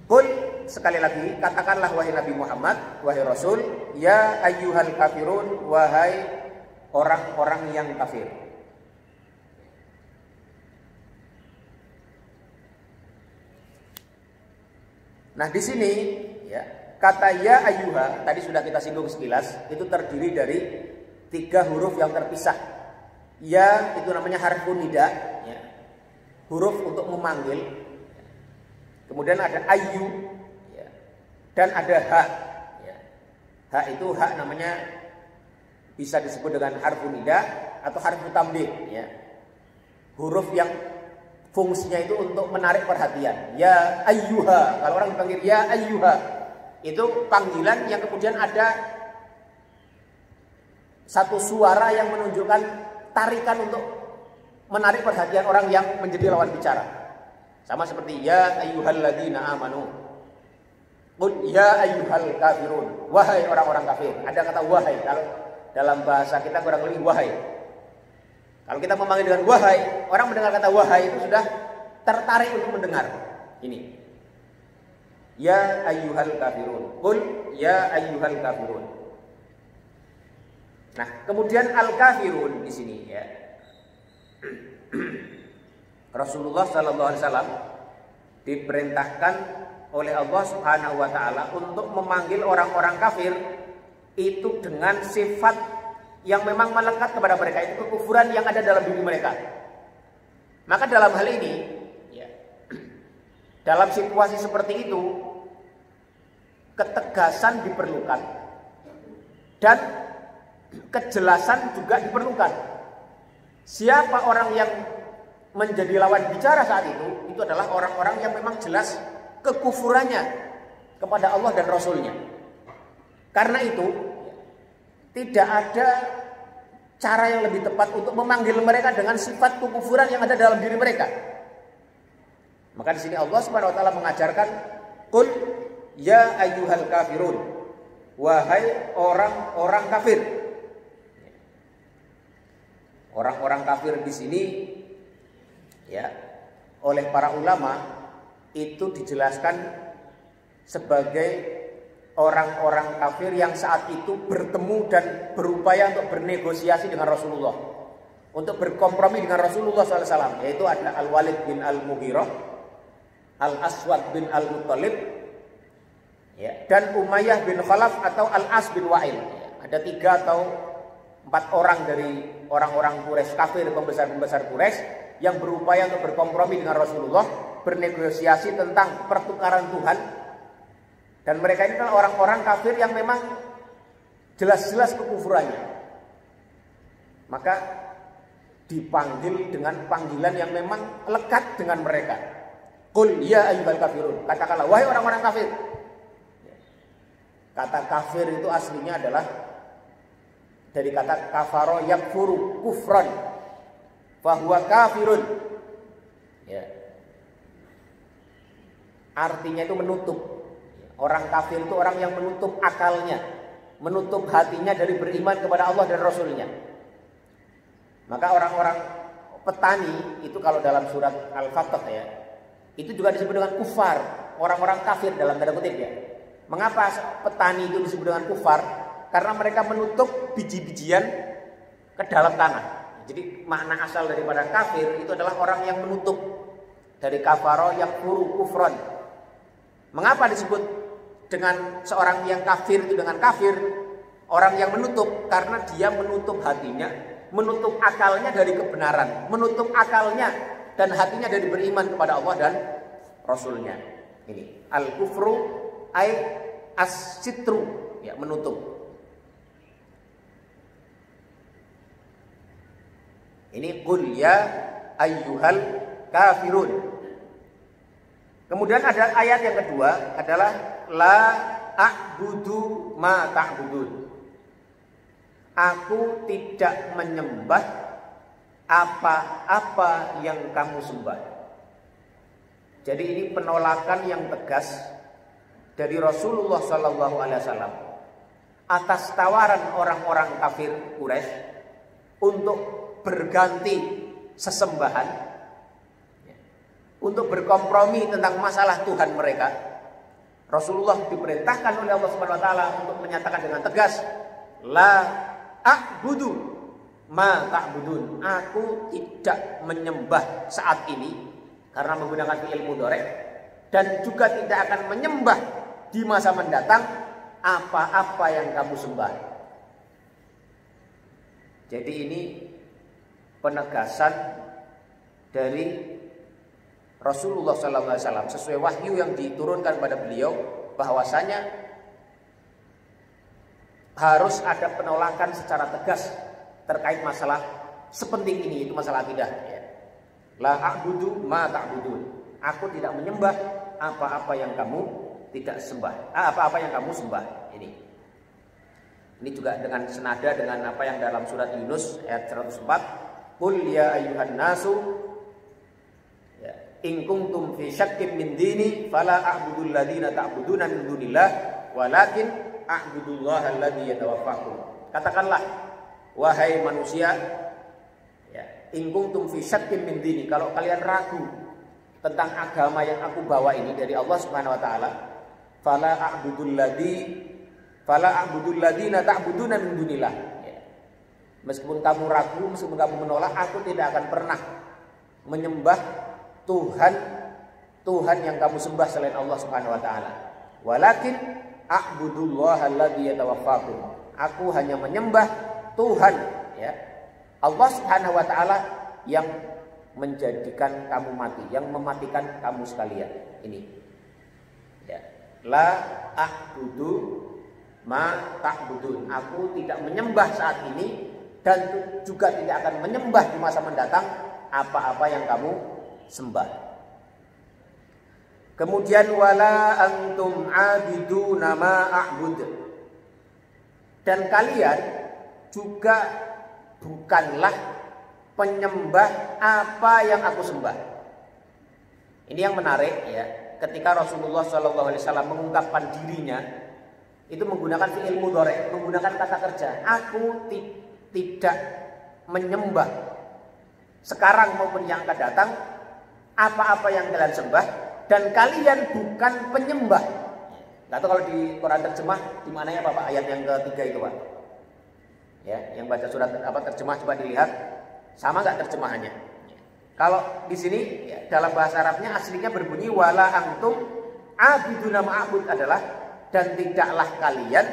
qul, sekali lagi, katakanlah wahai Nabi Muhammad, wahai Rasul, ya ayyuhal kafirun, wahai orang-orang yang kafir. Nah, di sini kata ya ayyuha tadi sudah kita singgung sekilas, itu terdiri dari 3 huruf yang terpisah. Ya itu namanya harfun nida, huruf untuk memanggil. Kemudian ada ayyu, dan ada ha. Ha itu ha namanya bisa disebut dengan harfu nida atau harfu tambih, ya. Huruf yang fungsinya itu untuk menarik perhatian. Ya ayyuha, kalau orang dipanggil ya ayyuha, itu panggilan yang kemudian ada satu suara yang menunjukkan tarikan untuk menarik perhatian orang yang menjadi lawan bicara. Sama seperti ya ayyuhalladzina amanu. Qul ya ayyuhal kafirun. Wahai orang-orang kafir. Ada kata wahai. Kalau dalam bahasa kita kurang lebih wahai. Kalau kita memanggil dengan wahai, orang mendengar kata wahai itu sudah tertarik untuk mendengar. Ini. Ya ayyuhal kafirun. Qul ya ayyuhal kafirun. Nah, kemudian al-kafirun di sini, ya. Rasulullah sallallahu alaihi wasallam diperintahkan oleh Allah Subhanahu wa taala untuk memanggil orang-orang kafir itu dengan sifat yang memang melekat kepada mereka, itu kekufuran yang ada dalam diri mereka. Maka dalam hal ini, ya, dalam situasi seperti itu ketegasan diperlukan dan kejelasan juga diperlukan. Siapa orang yang menjadi lawan bicara saat itu adalah orang-orang yang memang jelas kekufurannya kepada Allah dan Rasulnya. Karena itu tidak ada cara yang lebih tepat untuk memanggil mereka dengan sifat kekufuran yang ada dalam diri mereka. Maka di sini Allah Subhanahu wa taala mengajarkan, "Qul ya ayyuhal kafirun." Wahai orang-orang kafir. Orang-orang kafir di sini, ya, oleh para ulama itu dijelaskan sebagai orang-orang kafir yang saat itu bertemu dan berupaya untuk bernegosiasi dengan Rasulullah, untuk berkompromi dengan Rasulullah SAW, yaitu ada Al-Walid bin Al-Mughirah, Al-Aswad bin Al-Muttalib, ya, dan Umayyah bin Khalaf atau Al-As bin Wa'il. Ada 3 atau 4 orang dari orang-orang Quraisy kafir, pembesar-pembesar Quraisy yang berupaya untuk berkompromi dengan Rasulullah, bernegosiasi tentang pertukaran Tuhan. Dan mereka ini adalah orang-orang kafir yang memang jelas-jelas kekufurannya. Maka dipanggil dengan panggilan yang memang lekat dengan mereka. Qul ya ayyuhal kafirun. Katakanlah wahai orang-orang kafir. Kata kafir itu aslinya adalah dari kata kafaro yakfuru kufran fahuwa kafirun, ya. Artinya itu menutup. Orang kafir itu orang yang menutup akalnya, menutup hatinya dari beriman kepada Allah dan Rasulnya. Maka orang-orang petani itu kalau dalam surat Al-Fatah, ya, itu juga disebut dengan kufar, orang-orang kafir dalam tanda kutip, ya. Mengapa petani itu disebut dengan kufar? Karena mereka menutup biji-bijian ke dalam tanah. Jadi makna asal daripada kafir itu adalah orang yang menutup. Dari kafaro yakfuru kufran. Mengapa disebut dengan seorang yang kafir itu dengan kafir? Orang yang menutup karena dia menutup hatinya, menutup akalnya dari kebenaran, menutup akalnya dan hatinya dari beriman kepada Allah dan Rasulnya. Ini al-kufru ay as-sitru, ya, menutup. Ini qul ya ayyuhal kafirun. Kemudian ada ayat yang kedua adalah la a'budu ma ta'budun. Aku tidak menyembah apa-apa yang kamu sembah. Jadi ini penolakan yang tegas dari Rasulullah sallallahu alaihi wasallam atas tawaran orang-orang kafir Quraisy untuk berganti sesembahan, untuk berkompromi tentang masalah Tuhan mereka. Rasulullah diperintahkan oleh Allah Subhanahu wa taala untuk menyatakan dengan tegas, la a'budu ma ta'budun. Aku tidak menyembah saat ini karena menggunakan fi'il mudhari', dan juga tidak akan menyembah di masa mendatang apa-apa yang kamu sembah. Jadi ini penegasan dari Rasulullah SAW sesuai wahyu yang diturunkan pada beliau, bahwasanya harus ada penolakan secara tegas terkait masalah sepenting ini, itu masalah akidah ya. La a'budu ma ta'budun. Aku tidak menyembah apa-apa yang kamu tidak sembah. Apa-apa yang kamu sembah. Ini juga dengan senada dengan apa yang dalam surat Yunus ayat 104. Qul ya ayyuhan nasu ya, in kuntum fi syakkin min dini fala a'budul ladzina ta'buduna min dunillah walakin a'budullaha alladzi yatawaffakum. Katakanlah wahai manusia, ya, in kuntum fi syakkin min dini, kalau kalian ragu tentang agama yang aku bawa ini dari Allah Subhanahu wa taala, fala a'budul ladzina ta'buduna min dunillah. Ya. Meskipun kamu ragu, meskipun kamu menolak, aku tidak akan pernah menyembah Tuhan yang kamu sembah selain Allah Subhanahu wa taala. Walakin a'budullaha alladzi yatawaffakum. Aku hanya menyembah Tuhan, ya, Allah Subhanahu wa taala yang menjadikan kamu mati, yang mematikan kamu sekalian. Ini. Ya. La a'budu ma ta'budun. Aku tidak menyembah saat ini dan juga tidak akan menyembah di masa mendatang apa-apa yang kamu sembah. Kemudian wala antum abiduna ma a'bud. Dan kalian juga bukanlah penyembah apa yang aku sembah. Ini yang menarik ya. Ketika Rasulullah SAW mengungkapkan dirinya, itu menggunakan fi'il mudhari', menggunakan kata kerja. Aku tidak menyembah sekarang maupun yang akan datang apa-apa yang kalian sembah, dan kalian bukan penyembah. Nggak tahu kalau di Quran terjemah di mananya apa Pak ayat yang ketiga itu Pak? Ya, yang baca surat apa terjemah coba dilihat sama nggak terjemahannya? Kalau di sini ya, dalam bahasa Arabnya aslinya berbunyi wala antum abiduna ma'bud, adalah dan tidaklah kalian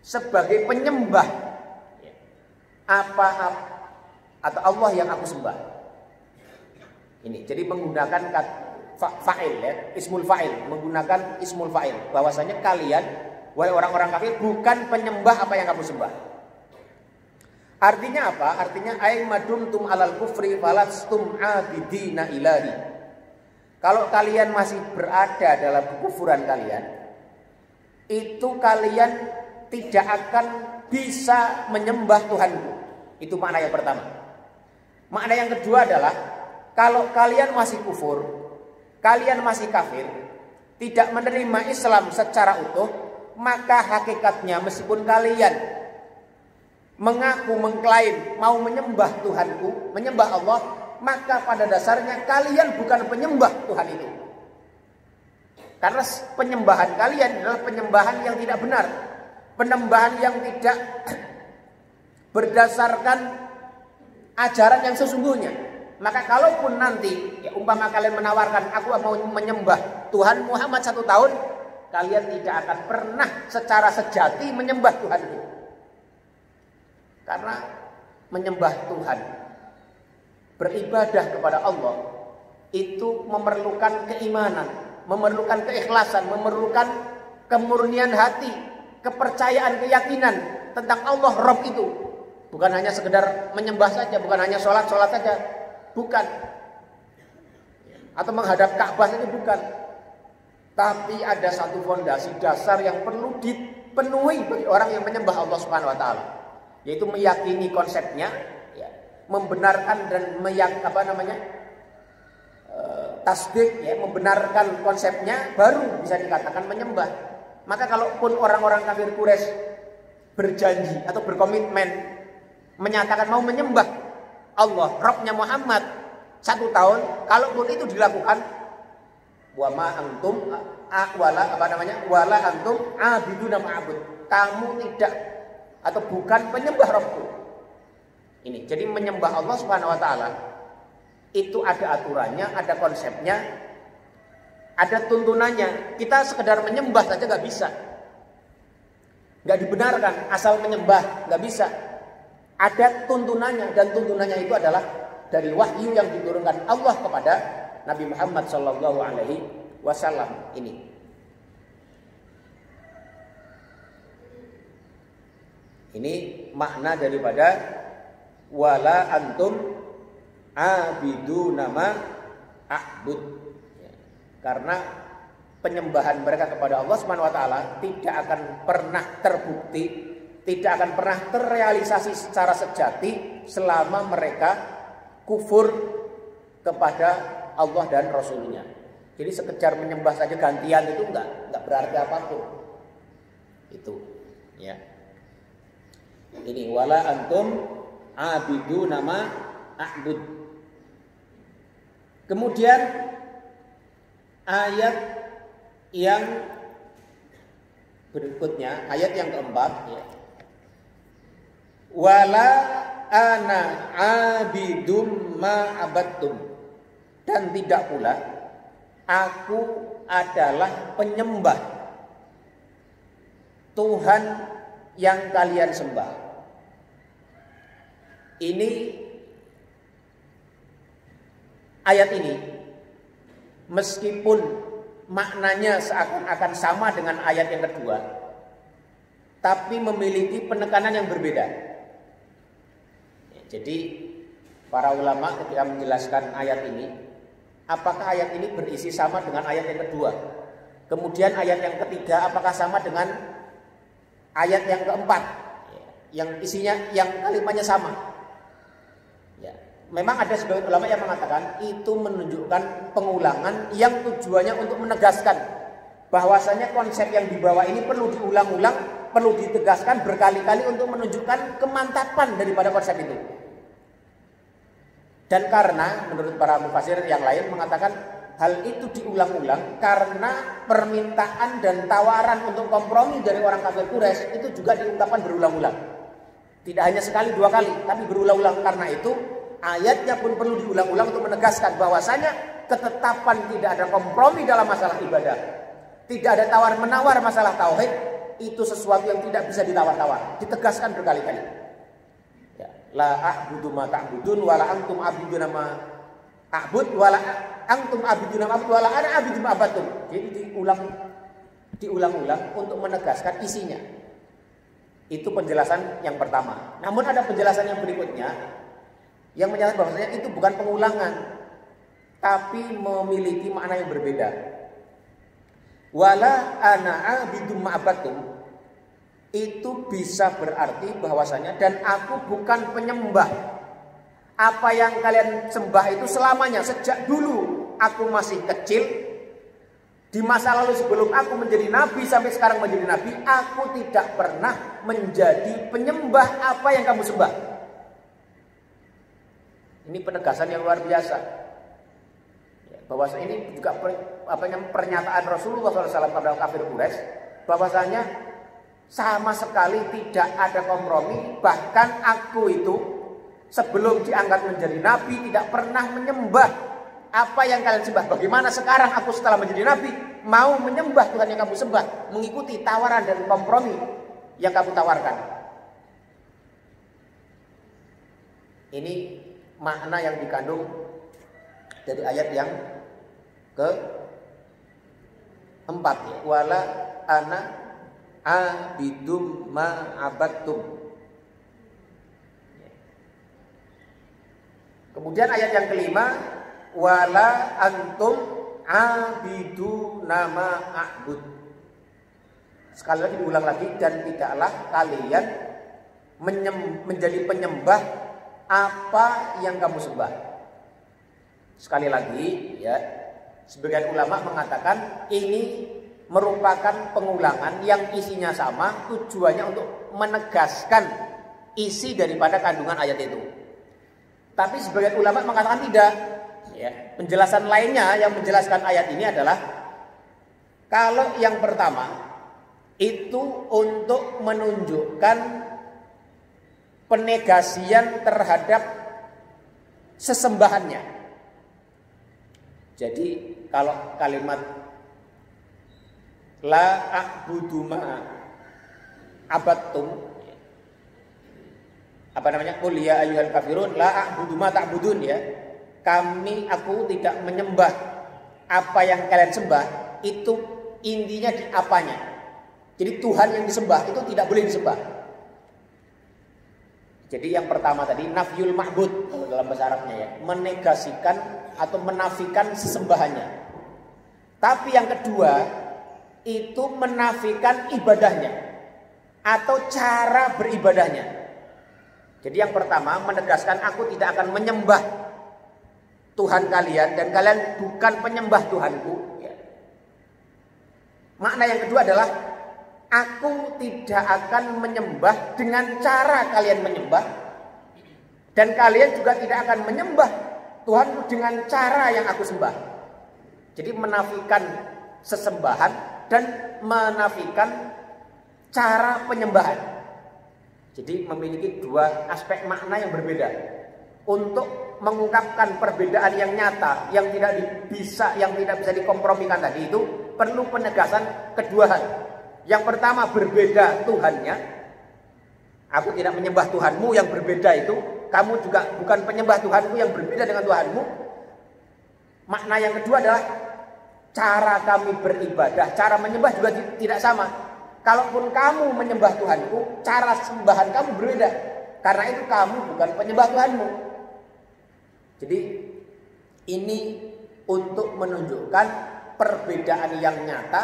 sebagai penyembah apa atau Allah yang aku sembah. Ini jadi menggunakan fa'il ya, ismul fa'il, menggunakan ismul fa'il bahwasanya kalian wahai orang-orang kafir bukan penyembah apa yang kamu sembah. Artinya apa? Artinya ay madumtum alal kufri falastum abidina ilahi. Kalau kalian masih berada dalam kekufuran kalian, itu kalian tidak akan bisa menyembah Tuhanku. Itu makna yang pertama. Makna yang kedua adalah kalau kalian masih kufur, kalian masih kafir, tidak menerima Islam secara utuh, maka hakikatnya meskipun kalian mengaku, mengklaim mau menyembah Tuhanku, menyembah Allah, maka pada dasarnya kalian bukan penyembah Tuhan itu. Karena penyembahan kalian adalah penyembahan yang tidak benar, penyembahan yang tidak berdasarkan ajaran yang sesungguhnya. Maka kalaupun nanti ya, umpama kalian menawarkan aku mau menyembah Tuhan Muhammad 1 tahun, kalian tidak akan pernah secara sejati menyembah Tuhan itu. Karena menyembah Tuhan, beribadah kepada Allah itu memerlukan keimanan, memerlukan keikhlasan, memerlukan kemurnian hati, kepercayaan, keyakinan tentang Allah Rabb itu. Bukan hanya sekedar menyembah saja, bukan hanya sholat saja, bukan. Atau menghadap Ka'bah itu bukan. Tapi ada satu fondasi dasar yang perlu dipenuhi bagi orang yang menyembah Allah Subhanahu wa taala, yaitu meyakini konsepnya, ya, membenarkan dan tasdik, ya, membenarkan konsepnya, baru bisa dikatakan menyembah. Maka kalaupun orang-orang kafir Quraisy berjanji atau berkomitmen menyatakan mau menyembah Allah, Rabbnya Muhammad 1 tahun, kalaupun itu dilakukan, wala antum abiduna ma'bud, kamu tidak atau bukan penyembah Rabbku. Ini jadi menyembah Allah Subhanahu wa taala itu ada aturannya, ada konsepnya, ada tuntunannya. Kita sekedar menyembah saja nggak bisa, nggak dibenarkan asal menyembah, nggak bisa. Ada tuntunannya, dan tuntunannya itu adalah dari wahyu yang diturunkan Allah kepada Nabi Muhammad Shallallahu Alaihi Wasallam ini. Ini makna daripada wala antum abidu nama a'bud. Karena penyembahan mereka kepada Allah Subhanahu wa taala tidak akan pernah terbukti, tidak akan pernah terrealisasi secara sejati selama mereka kufur kepada Allah dan Rasulnya. Jadi sekedar menyembah saja gantian itu enggak berarti apapun. Itu ya. Ini wala antum abidu nama a'bud. Kemudian ayat yang berikutnya, ayat yang keempat ya. Wala ana abidum ma abattum, dan tidak pula aku adalah penyembah Tuhan yang kalian sembah. Ini ayat ini meskipun maknanya seakan-akan sama dengan ayat yang kedua, tapi memiliki penekanan yang berbeda. Jadi para ulama ketika menjelaskan ayat ini, apakah ayat ini berisi sama dengan ayat yang kedua? Kemudian ayat yang ketiga apakah sama dengan ayat yang keempat? Yang isinya, yang kalimatnya sama. Ya, memang ada sebagian ulama yang mengatakan itu menunjukkan pengulangan yang tujuannya untuk menegaskan bahwasanya konsep yang dibawa ini perlu diulang-ulang, perlu ditegaskan berkali-kali untuk menunjukkan kemantapan daripada konsep itu. Dan karena menurut para mufasir yang lain mengatakan hal itu diulang-ulang karena permintaan dan tawaran untuk kompromi dari orang kafir Quraisy itu juga diungkapkan berulang-ulang. Tidak hanya sekali dua kali, tapi berulang-ulang. Karena itu ayatnya pun perlu diulang-ulang untuk menegaskan bahwasanya ketetapan tidak ada kompromi dalam masalah ibadah, tidak ada tawar-menawar masalah tauhid, itu sesuatu yang tidak bisa ditawar-tawar, ditegaskan berkali-kali. Ya, la a'budu ma ta'budun wala antum abiduna ma a'bud wala antum abiduna ma a'bud wala ana abidu ma abattum. Jadi diulang-ulang untuk menegaskan isinya. Itu penjelasan yang pertama. Namun ada penjelasan yang berikutnya yang menyatakan bahwasanya itu bukan pengulangan, tapi memiliki makna yang berbeda. Wala ana abidu ma abattum itu bisa berarti bahwasanya dan aku bukan penyembah apa yang kalian sembah itu selamanya. Sejak dulu aku masih kecil, di masa lalu sebelum aku menjadi nabi sampai sekarang menjadi nabi, aku tidak pernah menjadi penyembah apa yang kamu sembah. Ini penegasan yang luar biasa. Bahwasanya ini juga pernyataan Rasulullah SAW kepada kafir Quraisy, bahwasanya sama sekali tidak ada kompromi. Bahkan aku itu sebelum diangkat menjadi nabi tidak pernah menyembah apa yang kalian sembah. Bagaimana sekarang aku setelah menjadi nabi mau menyembah Tuhan yang kamu sembah, mengikuti tawaran dan kompromi yang kamu tawarkan. Ini makna yang dikandung dari ayat yang keempat ya. Wala ana abidum ma abattum. Kemudian ayat yang kelima, wala antum abidu nama a'bud. Sekali lagi diulang lagi, dan tidaklah kalian menjadi penyembah apa yang kamu sembah. Sekali lagi ya, sebagian ulama mengatakan ini merupakan pengulangan yang isinya sama, tujuannya untuk menegaskan isi daripada kandungan ayat itu. Tapi sebagian ulama mengatakan tidak. Ya, penjelasan lainnya yang menjelaskan ayat ini adalah kalau yang pertama itu untuk menunjukkan penegasian terhadap sesembahannya. Jadi kalau kalimat la a'budu ma abattum, apa namanya, qul ya ayyuhal kafirun la a'budu ma ta'budun ya. Aku tidak menyembah apa yang kalian sembah. Itu intinya di apanya. Jadi Tuhan yang disembah itu tidak boleh disembah. Jadi yang pertama tadi nafyul ma'bud dalam bahasa Arabnya ya, menegasikan atau menafikan sesembahannya. Tapi yang kedua itu menafikan ibadahnya atau cara beribadahnya. Jadi yang pertama menegaskan aku tidak akan menyembah Tuhan kalian dan kalian bukan penyembah Tuhanku. Ya. Makna yang kedua adalah aku tidak akan menyembah dengan cara kalian menyembah dan kalian juga tidak akan menyembah Tuhanku dengan cara yang aku sembah. Jadi menafikan sesembahan dan menafikan cara penyembahan. Jadi memiliki dua aspek makna yang berbeda. Untuk mengungkapkan perbedaan yang nyata, yang tidak bisa dikompromikan tadi itu perlu penegasan kedua hal. Yang pertama berbeda Tuhannya. Aku tidak menyembah Tuhanmu yang berbeda itu. Kamu juga bukan penyembah Tuhanku yang berbeda dengan Tuhanmu. Makna yang kedua adalah cara kami beribadah, cara menyembah juga tidak sama. Kalaupun kamu menyembah Tuhanku, cara sembahan kamu berbeda. Karena itu kamu bukan penyembah Tuhanmu. Jadi ini untuk menunjukkan perbedaan yang nyata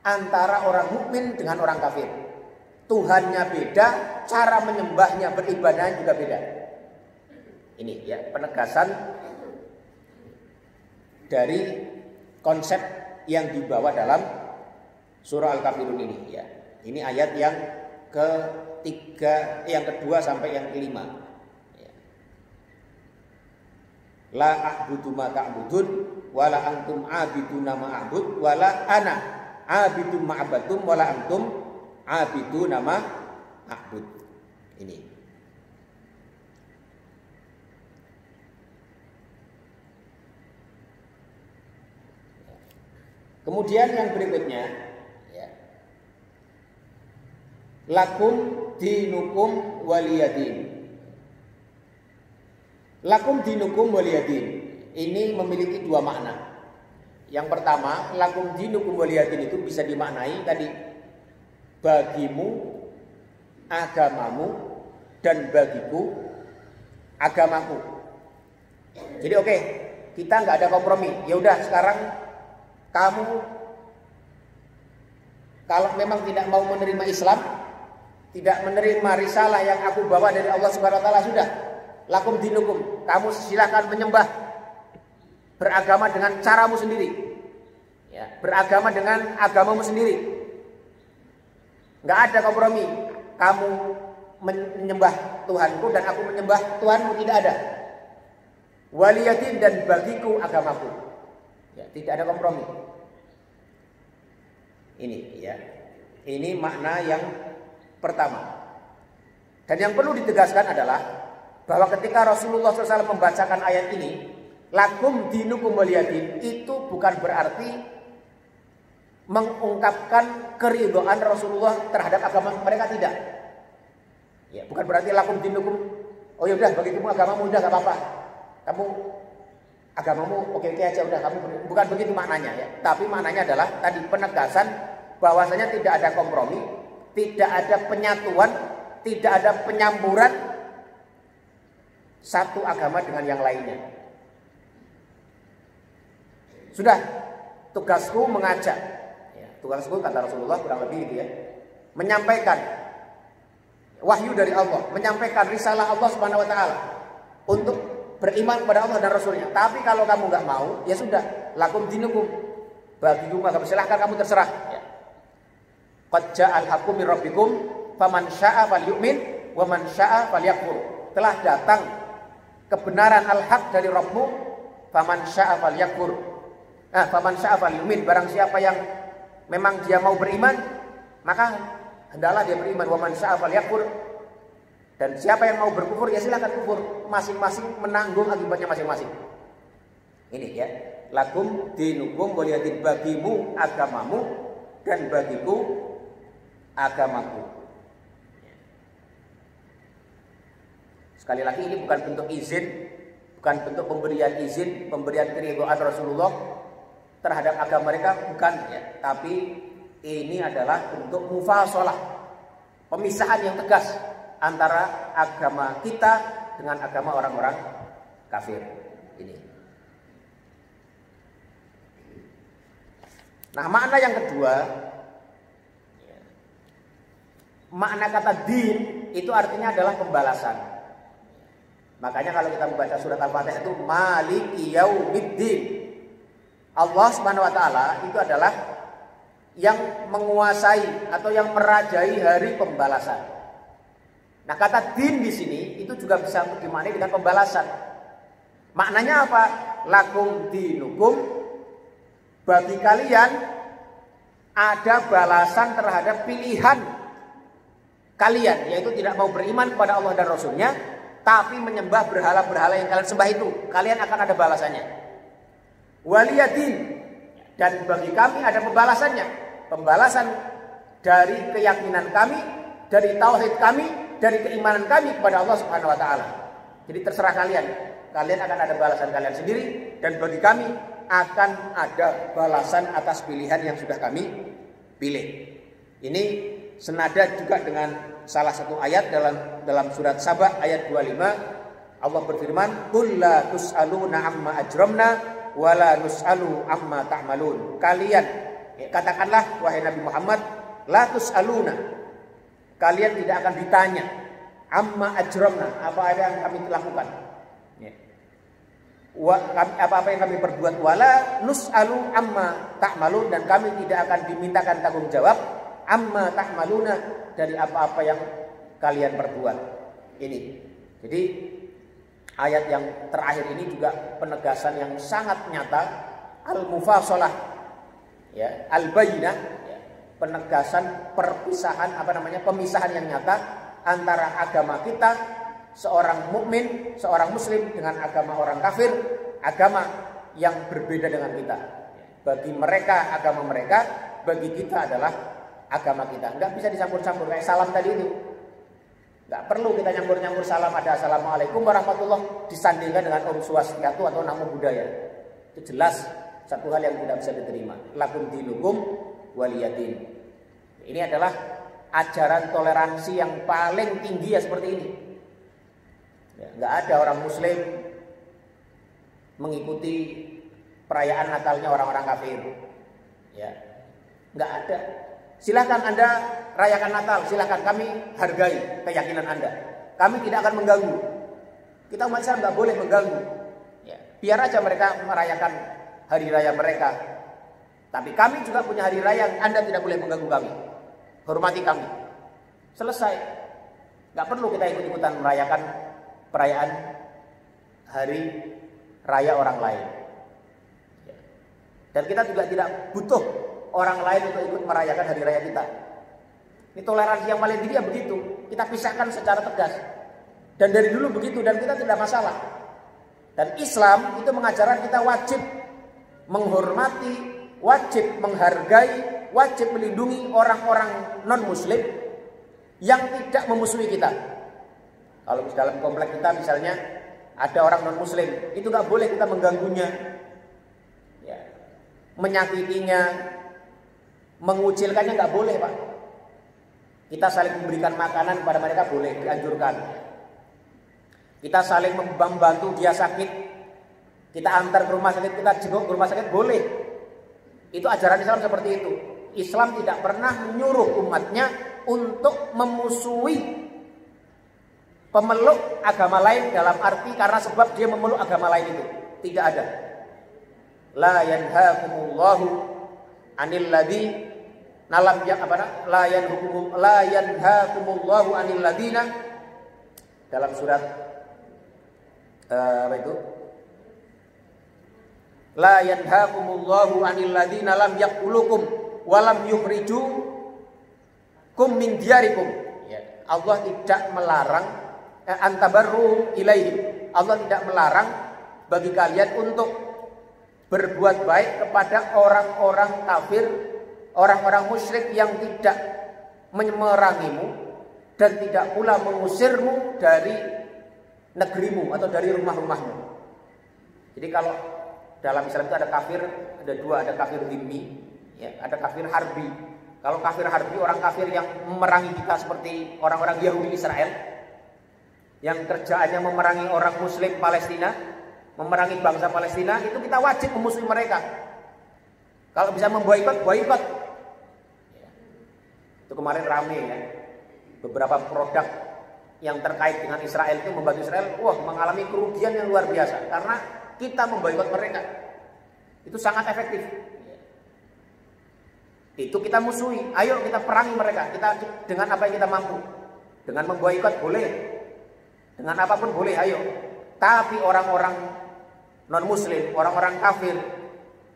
antara orang mukmin dengan orang kafir. Tuhannya beda, cara menyembahnya beribadahnya juga beda. Ini ya penegasan dari konsep yang dibawa dalam surah Al-Kafirun ini ya. Ini ayat yang ketiga, yang kedua sampai yang kelima. Ya. La a'budu ma ta'budun wala antum a'biduna ma a'bud wala ana a'bidu ma abatum wala antum a'biduna ma a'bud. Ini. Kemudian yang berikutnya ya. Lakum dinukum waliyadin. Lakum dinukum waliyadin. Ini memiliki dua makna. Yang pertama, lakum dinukum waliyadin itu bisa dimaknai tadi bagimu agamamu dan bagiku agamaku. Jadi oke, kita nggak ada kompromi. Ya udah sekarang kamu kalau memang tidak mau menerima Islam, tidak menerima risalah yang aku bawa dari Allah Subhanahu wa taala, sudah. Lakum dinukum. Kamu silakan menyembah, beragama dengan caramu sendiri. Ya, beragama dengan agamamu sendiri. Enggak ada kompromi. Kamu menyembah Tuhanku dan aku menyembah Tuhanmu, tidak ada. Waliyatin dan bagiku agamaku. Ya, tidak ada kompromi. Ini ya. Ini makna yang pertama. Dan yang perlu ditegaskan adalah bahwa ketika Rasulullah SAW membacakan ayat ini, lakum dinukum waliyadin, itu bukan berarti mengungkapkan keridhaan Rasulullah terhadap agama mereka, tidak. Ya, bukan berarti lakum dinukum, oh ya udah bagi kamu agamamu udah gak apa-apa. Kamu agamamu oke-oke aja udah, kamu bukan begitu maknanya ya. Tapi maknanya adalah tadi penegasan bahwasanya tidak ada kompromi, tidak ada penyatuan, tidak ada penyamburan satu agama dengan yang lainnya. Sudah, tugasku mengajak. Ya, tugasku kata Rasulullah kurang lebih gitu ya, menyampaikan wahyu dari Allah, menyampaikan risalah Allah Subhanahu wa taala untuk beriman kepada Allah dan Rasulnya. Tapi kalau kamu nggak mau, ya sudah, lakum dinukum, bagiku agama, silahkan kamu terserah. Ya. Qad ja'al haqqu min rabbikum faman syaa'a falyu'min wa man syaa'a falyakfur. Telah datang kebenaran al-haq dari Rabbmu, faman syaa'a falyakfur. Faman syaa'a falyu'min, barang siapa yang memang dia mau beriman, maka hendaklah dia beriman, wa man syaa'a falyakfur. Dan siapa yang mau berkufur ya silakan kufur, masing-masing menanggung akibatnya masing-masing. Ini ya, lakum dinukum waliyadin, bagimu agamamu dan bagiku agamaku. Sekali lagi ini bukan bentuk izin, bukan bentuk pemberian izin, pemberian keridhaan Rasulullah terhadap agama mereka, bukan ya. Tapi ini adalah bentuk mufasalah, pemisahan yang tegas antara agama kita dengan agama orang-orang kafir ini. Nah, makna yang kedua, makna kata din itu artinya adalah pembalasan. Makanya kalau kita membaca surat Al-Fatihah itu Maliki Yaumiddin. Allah Subhanahu wa taala itu adalah yang menguasai atau yang merajai hari pembalasan. Nah, kata din di sini itu juga bisa dimaknai dengan pembalasan. Maknanya apa? Lakum dinukum, bagi kalian ada balasan terhadap pilihan kalian, yaitu tidak mau beriman kepada Allah dan Rasulnya, tapi menyembah berhala-berhala yang kalian sembah itu. Kalian akan ada balasannya. Waliyadin, dan bagi kami ada pembalasannya. Pembalasan dari keyakinan kami, dari tauhid kami, dari keimanan kami kepada Allah Subhanahu wa taala. Jadi terserah kalian. Kalian akan ada balasan kalian sendiri, dan bagi kami akan ada balasan atas pilihan yang sudah kami pilih. Ini senada juga dengan salah satu ayat dalam surat Saba ayat 25. Allah berfirman, "Qul la tus'aluna amma ajramna wa la nus'alu amma ta'malun." Kalian katakanlah wahai Nabi Muhammad, la tus'aluna, kalian tidak akan ditanya amma ajramna, apa yang kami lakukan, apa yang kami perbuat, wala nus'alu amma ta'malun, dan kami tidak akan dimintakan tanggung jawab amma ta'maluna, dari apa-apa yang kalian perbuat. Ini. Jadi ayat yang terakhir ini juga penegasan yang sangat nyata, al-mufashalah, ya, al-bayyinah, ya, penegasan perpisahan, pemisahan yang nyata antara agama kita seorang mukmin, seorang muslim dengan agama orang kafir, agama yang berbeda dengan kita. Bagi mereka agama mereka, bagi kita adalah agama kita. Enggak bisa dicampur-campur kayak salam tadi itu. Enggak perlu kita nyampur-nyampur salam, ada assalamualaikum warahmatullah disandingkan dengan Om Swastiastu atau Namo Buddhaya. Itu jelas satu hal yang tidak bisa diterima. Lakum dinukum waliyadin. Ini adalah ajaran toleransi yang paling tinggi ya seperti ini. Ya, nggak ada orang muslim mengikuti perayaan Natalnya orang-orang kafir. Ya, nggak ada. Silahkan Anda rayakan Natal, silahkan, kami hargai keyakinan Anda. Kami tidak akan mengganggu. Kita umat Islam nggak boleh mengganggu. Ya, biar aja mereka merayakan hari raya mereka. Tapi kami juga punya hari raya, Anda tidak boleh mengganggu kami. Hormati kami. Selesai. Nggak perlu kita ikut-ikutan merayakan perayaan hari raya orang lain. Dan kita juga tidak butuh orang lain untuk ikut merayakan hari raya kita. Ini toleransi yang paling tinggi ya begitu. Kita pisahkan secara tegas. Dan dari dulu begitu, dan kita tidak masalah. Dan Islam itu mengajarkan kita wajib menghormati, wajib menghargai, wajib melindungi orang-orang non-muslim yang tidak memusuhi kita. Kalau dalam komplek kita misalnya ada orang non-muslim, itu gak boleh kita mengganggunya, ya, menyakitinya, mengucilkannya gak boleh, Pak. Kita saling memberikan makanan kepada mereka boleh, dianjurkan. Kita saling membantu dia sakit, kita antar ke rumah sakit, kita jenguk ke rumah sakit, boleh. Itu ajaran Islam seperti itu. Islam tidak pernah menyuruh umatnya untuk memusuhi pemeluk agama lain dalam arti karena sebab dia memeluk agama lain itu. Tidak ada. La yanhaakumullahu anil ladzi nalam ya apa la yanhaakumullahu anil ladzina dalam surat apa itu? La yanhaakumullahu anil ladzina lam yaqulukum wa lam yukhrijukum min diyarikum. Ya, Allah tidak melarang antabarru ilaihim. Allah tidak melarang bagi kalian untuk berbuat baik kepada orang-orang kafir, orang-orang musyrik yang tidak memerangimu dan tidak pula mengusirmu dari negerimu atau dari rumah-rumahmu. Jadi kalau dalam Islam itu ada kafir, ada dua, ada kafir dhimmi, ya, ada kafir harbi. Kalau kafir harbi, orang kafir yang memerangi kita seperti orang-orang Yahudi Israel, yang kerjaannya memerangi orang Muslim Palestina, memerangi bangsa Palestina, itu kita wajib memusuhi mereka. Kalau bisa memboikot, boikot. Itu kemarin rame ya, beberapa produk yang terkait dengan Israel itu membantu Israel, mengalami kerugian yang luar biasa karena kita memboikot mereka. Itu sangat efektif. Itu kita musuhi. Ayo kita perangi mereka. Kita dengan apa yang kita mampu. Dengan memboikot boleh. Dengan apapun boleh, ayo. Tapi orang-orang non-muslim, orang-orang kafir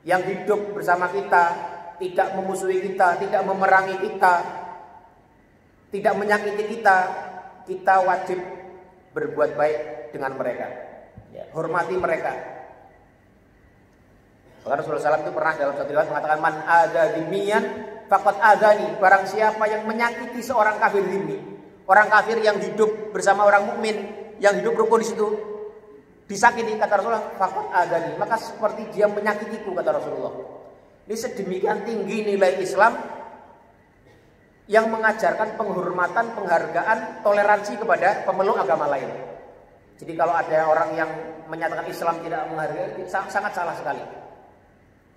yang hidup bersama kita, tidak memusuhi kita, tidak memerangi kita, tidak menyakiti kita, kita wajib berbuat baik dengan mereka. Ya, hormati mereka. Maka Rasulullah SAW itu pernah dalam satu riwayat mengatakan, man ada dimian faqad adani. Barang siapa yang menyakiti seorang kafir dhimmi, orang kafir yang hidup bersama orang mukmin, yang hidup rukun di situ, disakiti, kata Rasulullah, faqad adani, maka seperti dia menyakitiku, kata Rasulullah. Ini sedemikian tinggi nilai Islam yang mengajarkan penghormatan, penghargaan, toleransi kepada pemeluk agama lain. Jadi kalau ada orang yang menyatakan Islam tidak menghargai, sangat salah sekali.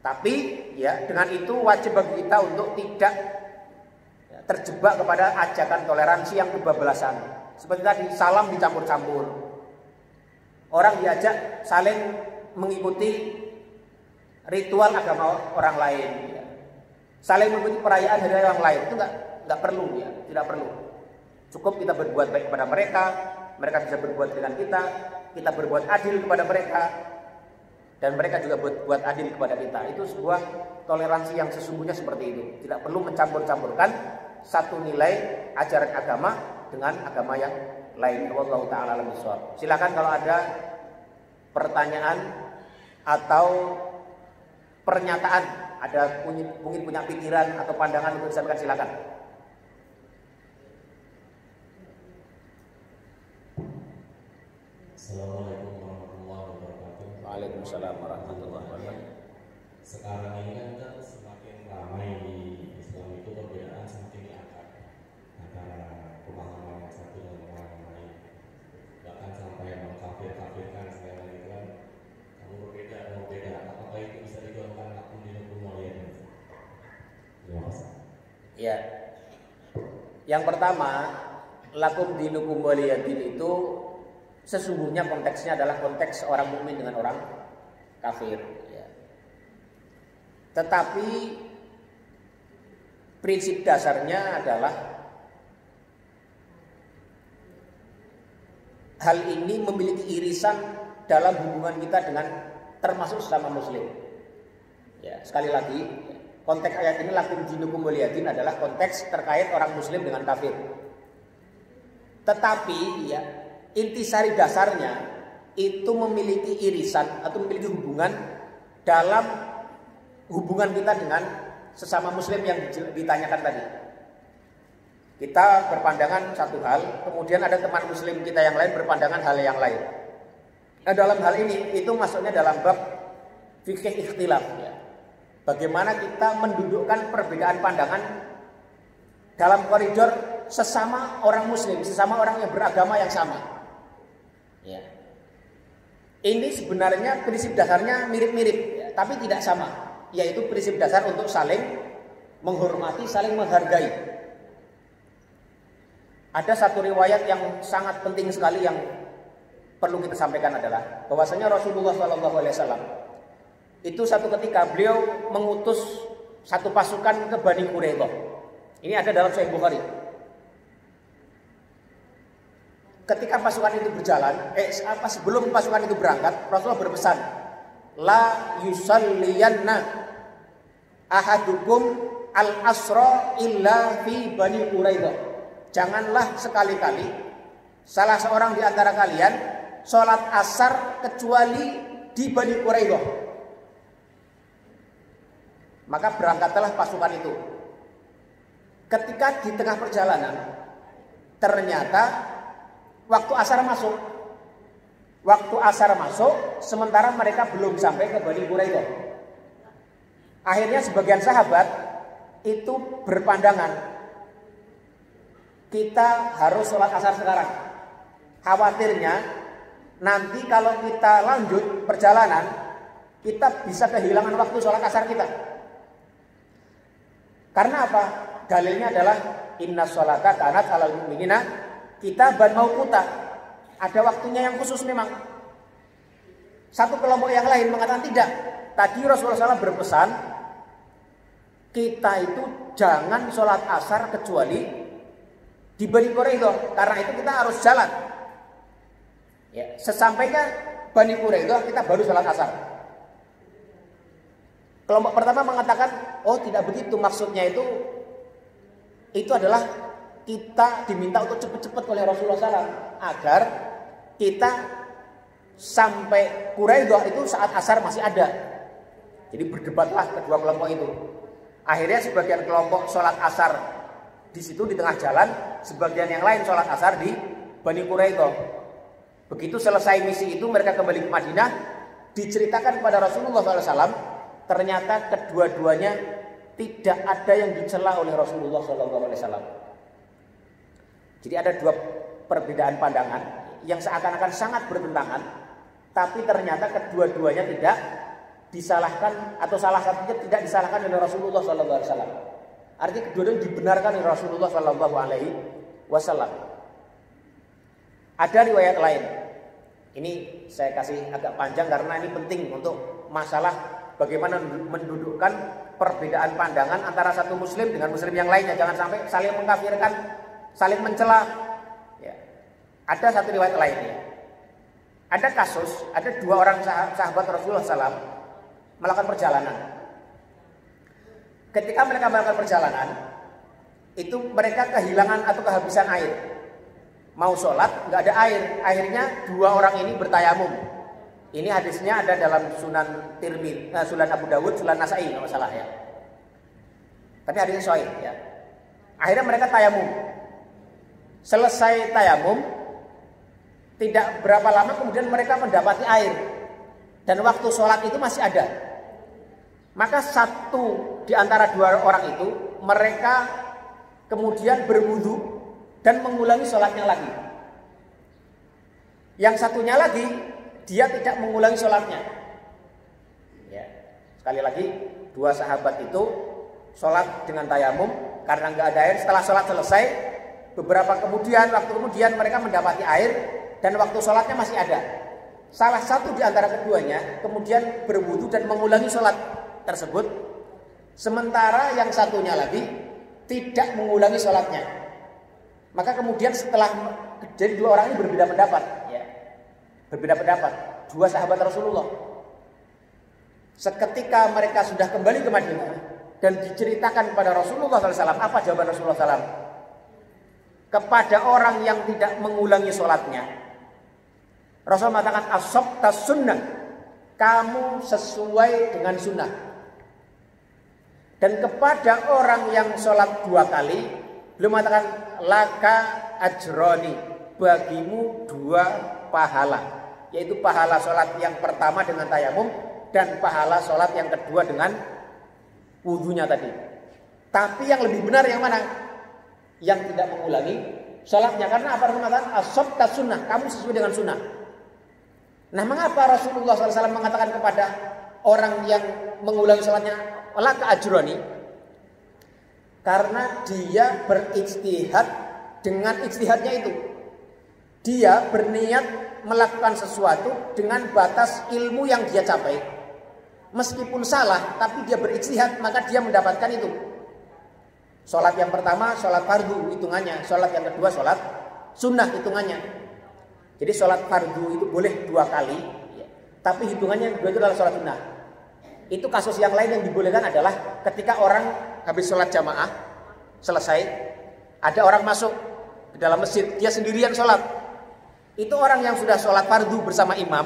Tapi ya dengan itu wajib bagi kita untuk tidak terjebak kepada ajakan toleransi yang kebablasan. Seperti tadi, salam dicampur-campur. Orang diajak saling mengikuti ritual agama orang lain, ya. Saling mengikuti perayaan hari orang lain, itu nggak perlu, ya, tidak perlu. Cukup kita berbuat baik kepada mereka, mereka bisa berbuat dengan kita berbuat adil kepada mereka. Dan mereka juga buat adil kepada kita. Itu sebuah toleransi yang sesungguhnya seperti itu. Tidak perlu mencampur-campurkan satu nilai ajaran agama dengan agama yang lain. Wallahu ta'ala alam bishawab. Silakan kalau ada pertanyaan atau pernyataan, ada mungkin punya pikiran atau pandangan untuk disampaikan, silakan. Assalamualaikum warahmatullahi wabarakatuh. Waalaikumsalam warahmatullahi wabarakatuh. Sekarang ini kan semakin ramai di Islam itu perbedaan semakin diangkat antara pemahaman yang satu dengan pemahaman yang lain. Bahkan sampai mengkafir-kafirkan sekali itu kan, kamu berbeda, kamu beda. Apakah itu bisa digolongkan lakum dinukum waliyadin? Terima kasih. Ya. Yang pertama, lakum dinukum waliyadin itu sesungguhnya konteksnya adalah konteks orang mukmin dengan orang kafir, ya. Tetapi prinsip dasarnya adalah hal ini memiliki irisan dalam hubungan kita dengan termasuk sesama muslim. Ya, sekali lagi, konteks ayat ini lakum dinukum waliyadin adalah konteks terkait orang muslim dengan kafir. Tetapi ya, intisari dasarnya itu memiliki irisan atau memiliki hubungan dalam hubungan kita dengan sesama muslim yang ditanyakan tadi. Kita berpandangan satu hal, kemudian ada teman muslim kita yang lain berpandangan hal yang lain. Nah, dalam hal ini itu masuknya dalam bab fikih ikhtilaf, ya. Bagaimana kita mendudukkan perbedaan pandangan dalam koridor sesama orang muslim, sesama orang yang beragama yang sama. Ya. Ini sebenarnya prinsip dasarnya mirip-mirip, ya, tapi tidak sama, yaitu prinsip dasar untuk saling menghormati, saling menghargai. Ada satu riwayat yang sangat penting sekali yang perlu kita sampaikan adalah bahwasanya Rasulullah SAW itu satu ketika beliau mengutus satu pasukan ke Bani Quraidah. Ini ada dalam Sahih Bukhari. Ketika pasukan itu berjalan, sebelum pasukan itu berangkat, Rasulullah berpesan, la yusalliyanna ahadukum al-asra illa fi Bani Quraidah. Janganlah sekali-kali salah seorang di antara kalian sholat asar kecuali di Bani Quraidah. Maka berangkatlah pasukan itu. Ketika di tengah perjalanan, ternyata waktu asar masuk. Waktu asar masuk, sementara mereka belum sampai ke Bani Quraidah. Akhirnya sebagian sahabat itu berpandangan kita harus sholat asar sekarang. Khawatirnya nanti kalau kita lanjut perjalanan, kita bisa kehilangan waktu sholat asar kita. Karena apa? Dalilnya adalah inna sholata kanat alal mu'minina kitaban mauquta. Ada waktunya yang khusus memang. Satu kelompok yang lain mengatakan tidak. Tadi Rasulullah SAW berpesan, kita itu jangan sholat asar kecuali di Bani Quraidah. Karena itu kita harus jalan. Ya, sesampainya Bani Quraidah kita baru sholat asar. Kelompok pertama mengatakan, oh tidak begitu, maksudnya itu adalah kita diminta untuk cepat-cepat oleh Rasulullah SAW agar kita sampai Quraidah itu saat asar masih ada. Jadi berdebatlah kedua kelompok itu. Akhirnya sebagian kelompok sholat asar di situ di tengah jalan, sebagian yang lain sholat asar di Bani Quraidah. Begitu selesai misi itu mereka kembali ke Madinah, diceritakan kepada Rasulullah SAW. Ternyata kedua-duanya tidak ada yang dicela oleh Rasulullah SAW. Jadi ada dua perbedaan pandangan yang seakan-akan sangat bertentangan, tapi ternyata kedua-duanya tidak disalahkan atau salah satunya tidak disalahkan oleh Rasulullah SAW. Artinya kedua-duanya dibenarkan oleh Rasulullah SAW. Ada riwayat lain. Ini saya kasih agak panjang karena ini penting untuk masalah bagaimana mendudukkan perbedaan pandangan antara satu muslim dengan muslim yang lainnya. Jangan sampai saling mengkafirkan, saling mencela. Ya. Ada satu riwayat lainnya. Ada kasus, ada dua orang sahabat Rasulullah SAW melakukan perjalanan. Ketika mereka melakukan perjalanan, itu mereka kehilangan atau kehabisan air. Mau sholat, nggak ada air. Akhirnya dua orang ini bertayamum. Ini hadisnya ada dalam Sunan Tirmidzi, Sunan Abu Dawud, Sunan Nasai kalau salah ya. Tapi hadisnya sahih ya. Akhirnya mereka tayamum. Selesai tayamum, tidak berapa lama kemudian mereka mendapati air. Dan waktu sholat itu masih ada. Maka satu di antara dua orang itu, mereka kemudian berwudu dan mengulangi sholatnya lagi. Yang satunya lagi, dia tidak mengulangi sholatnya. Ya. Sekali lagi, dua sahabat itu sholat dengan tayamum karena nggak ada air. Setelah sholat selesai, beberapa waktu kemudian mereka mendapati air dan waktu sholatnya masih ada. Salah satu di antara keduanya kemudian berwudu dan mengulangi sholat tersebut, sementara yang satunya lagi tidak mengulangi sholatnya. Maka kemudian setelah jadi dua orang ini berbeda pendapat. Ya. Berbeda pendapat, dua sahabat Rasulullah. Seketika mereka sudah kembali ke Madinah dan diceritakan kepada Rasulullah SAW, apa jawaban Rasulullah SAW? Kepada orang yang tidak mengulangi sholatnya, Rasul mengatakan ashabta sunnah, kamu sesuai dengan sunnah. Dan kepada orang yang sholat dua kali, beliau mengatakan laka ajroni, bagimu dua pahala, yaitu pahala sholat yang pertama dengan tayamum dan pahala sholat yang kedua dengan wudhunya tadi. Tapi yang lebih benar yang mana? Yang tidak mengulangi sholatnya. Karena apa? Rasulullah mengatakan ashabta sunnah, kamu sesuai dengan sunnah. Nah, mengapa Rasulullah SAW mengatakan kepada orang yang mengulangi sholatnya laka ajroni? Karena dia berijtihad dengan ijtihadnya itu. Dia berniat melakukan sesuatu dengan batas ilmu yang dia capai. Meskipun salah, tapi dia berijtihad, maka dia mendapatkan itu. Sholat yang pertama, sholat fardu hitungannya. Sholat yang kedua, sholat sunnah hitungannya. Jadi sholat fardu itu boleh dua kali, tapi hitungannya dua itu adalah sholat sunnah. Itu kasus yang lain yang dibolehkan adalah ketika orang habis sholat jamaah, selesai, ada orang masuk ke dalam masjid, dia sendirian sholat. Itu orang yang sudah sholat fardu bersama imam,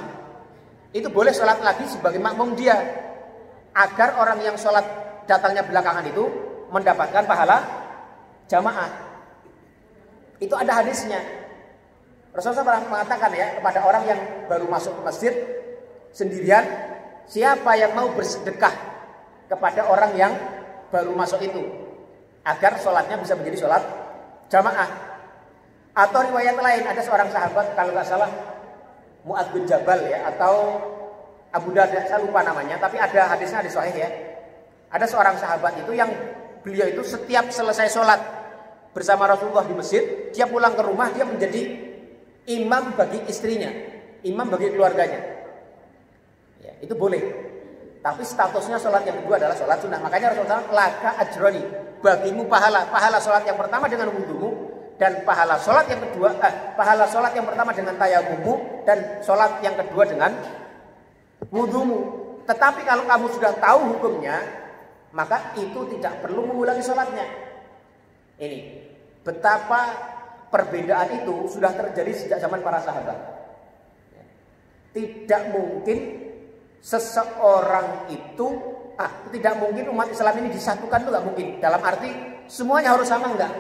itu boleh sholat lagi sebagai makmum dia, agar orang yang sholat datangnya belakangan itu mendapatkan pahala jamaah. Itu ada hadisnya. Rasulullah SAW mengatakan ya kepada orang yang baru masuk ke masjid sendirian, siapa yang mau bersedekah kepada orang yang baru masuk itu, agar sholatnya bisa menjadi sholat jamaah. Atau riwayat lain, ada seorang sahabat, kalau nggak salah Mu'adz bin Jabal ya, atau Abu Darda, saya lupa namanya, tapi ada hadisnya di Sahih ya. Ada seorang sahabat itu yang beliau itu setiap selesai sholat bersama Rasulullah di masjid, dia pulang ke rumah, dia menjadi imam bagi istrinya, imam bagi keluarganya. Ya, itu boleh. Tapi statusnya sholat yang kedua adalah sholat sunnah. Makanya Rasulullah SAW, laka ajroni, bagimu pahala sholat yang pertama dengan wudumu, dan pahala sholat yang kedua, pahala sholat yang pertama dengan tayamumu, dan sholat yang kedua dengan wudumu. Tetapi kalau kamu sudah tahu hukumnya, maka itu tidak perlu mengulangi sholatnya. Ini betapa perbedaan itu sudah terjadi sejak zaman para sahabat. Tidak mungkin seseorang itu, tidak mungkin umat Islam ini disatukan, itu nggak mungkin. Dalam arti semuanya harus sama, enggak.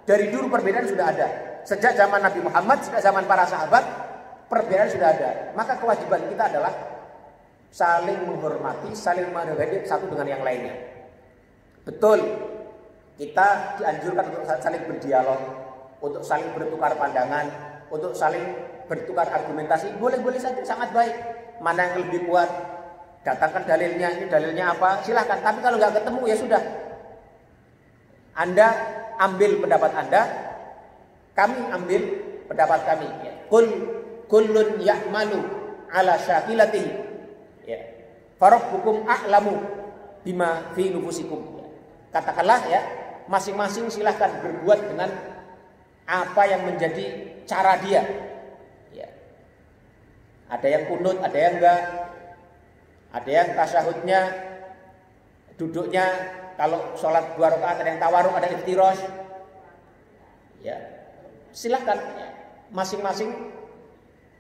Dari dulu perbedaan sudah ada. Sejak zaman Nabi Muhammad, sejak zaman para sahabat, perbedaan sudah ada. Maka kewajiban kita adalah saling menghormati, saling menghargai satu dengan yang lainnya. Betul, kita dianjurkan untuk saling berdialog, untuk saling bertukar pandangan, untuk saling bertukar argumentasi. Boleh-boleh saja, sangat baik. Mana yang lebih kuat, datangkan dalilnya, ini dalilnya apa, silahkan. Tapi kalau nggak ketemu ya sudah, Anda ambil pendapat Anda, kami ambil pendapat kami. Kullun ya'malu ala syakilatihi. Ya. Farabbukum a'lamu bima fi nufusikum. Katakanlah ya, masing-masing silahkan berbuat dengan apa yang menjadi cara dia. Ya. Ada yang kunut, ada yang enggak. Ada yang tasyahudnya, duduknya kalau sholat 2 rakaat ada yang tawarruk, ada iftirash. Ya, silahkan ya, masing-masing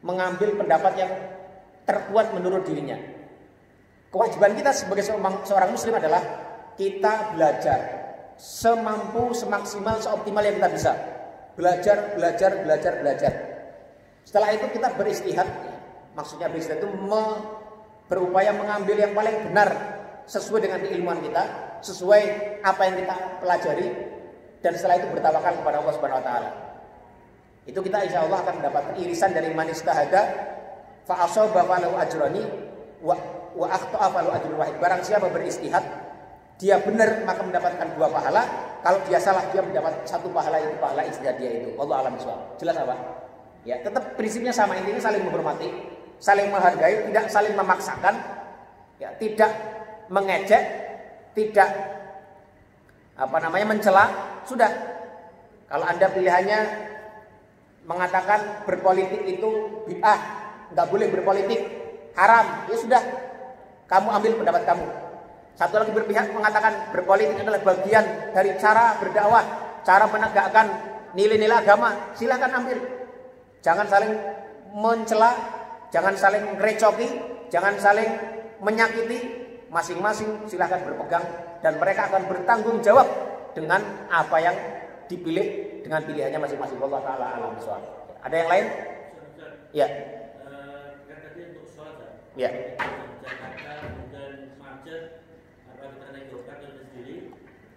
mengambil pendapat yang terkuat menurut dirinya. Kewajiban kita sebagai seorang muslim adalah kita belajar semampu, semaksimal, seoptimal yang kita bisa. Belajar. Setelah itu kita beristihad. Maksudnya beristihad itu berupaya mengambil yang paling benar sesuai dengan keilmuan kita, sesuai apa yang kita pelajari, dan setelah itu bertawakal kepada Allah Subhanahu wa taala. Itu kita insya Allah akan mendapatkan irisan dari man istahada fa asaba falahu ajrani wa akhta'a falahu ajrun wahid. Barang siapa beristihad, dia benar maka mendapatkan 2 pahala. Kalau dia salah, dia mendapat 1 pahala, itu pahala istihad dia itu. Wallahu a'lam bishawab. Jelas apa? Ya, tetap prinsipnya sama, intinya saling menghormati, saling menghargai, tidak saling memaksakan, ya, tidak mengejek, tidak mencela. Sudah, kalau Anda pilihannya mengatakan berpolitik itu bid'ah, nggak boleh berpolitik, haram, ya sudah, kamu ambil pendapat kamu. Satu lagi berpihak mengatakan berpolitik adalah bagian dari cara berdakwah, cara menegakkan nilai-nilai agama, silakan ambil. Jangan saling mencela, jangan saling merecoki, jangan saling menyakiti. Masing-masing silakan berpegang dan mereka akan bertanggung jawab dengan apa yang dipilih dengan pilihannya masing-masing. Allah taala alam bisawab. Ada yang lain? Ya. Kan tadi untuk sholat ya. Jakarta dan macet, apa kita naik golkar dan sendiri,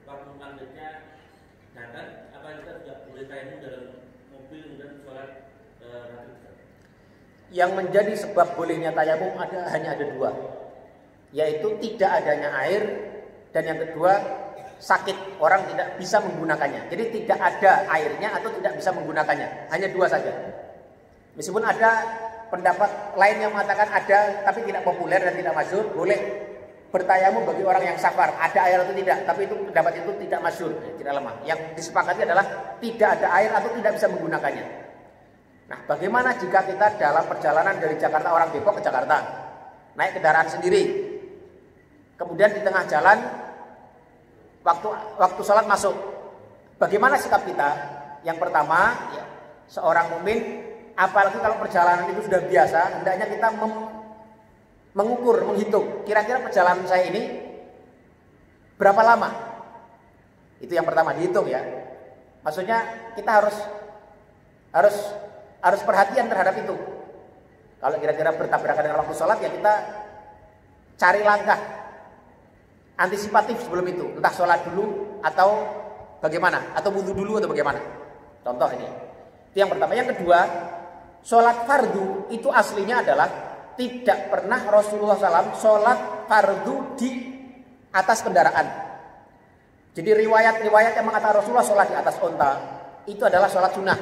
waktu macetnya datang, apa kita tidak boleh tayamum dalam mobil dan sholat rakaat? Yang menjadi sebab bolehnya tayamum hanya ada 2. Yaitu tidak adanya air, dan yang kedua sakit, orang tidak bisa menggunakannya. Jadi tidak ada airnya atau tidak bisa menggunakannya, hanya 2 saja. Meskipun ada pendapat lain yang mengatakan ada tapi tidak populer dan tidak masyhur, boleh bertayamum bagi orang yang safar, ada air atau tidak, tapi itu pendapat itu tidak masyhur, tidak lemah. Yang disepakati adalah tidak ada air atau tidak bisa menggunakannya. Nah, bagaimana jika kita dalam perjalanan dari Jakarta, orang Depok ke Jakarta, naik kendaraan sendiri, kemudian di tengah jalan waktu sholat masuk, bagaimana sikap kita? Yang pertama, ya, seorang mukmin, apalagi kalau perjalanan itu sudah biasa, hendaknya kita mengukur, menghitung, kira-kira perjalanan saya ini berapa lama. Itu yang pertama, dihitung ya. Maksudnya kita harus perhatian terhadap itu. Kalau kira-kira bertabrakan dengan waktu sholat, ya kita cari langkah antisipatif sebelum itu, entah sholat dulu atau Bagaimana? Atau wudhu dulu atau bagaimana? Contoh ini. Itu yang pertama. Yang kedua, sholat fardu itu aslinya adalah tidak pernah Rasulullah SAW sholat fardu di atas kendaraan. Jadi riwayat-riwayat yang mengatakan Rasulullah sholat di atas onta itu adalah sholat sunnah.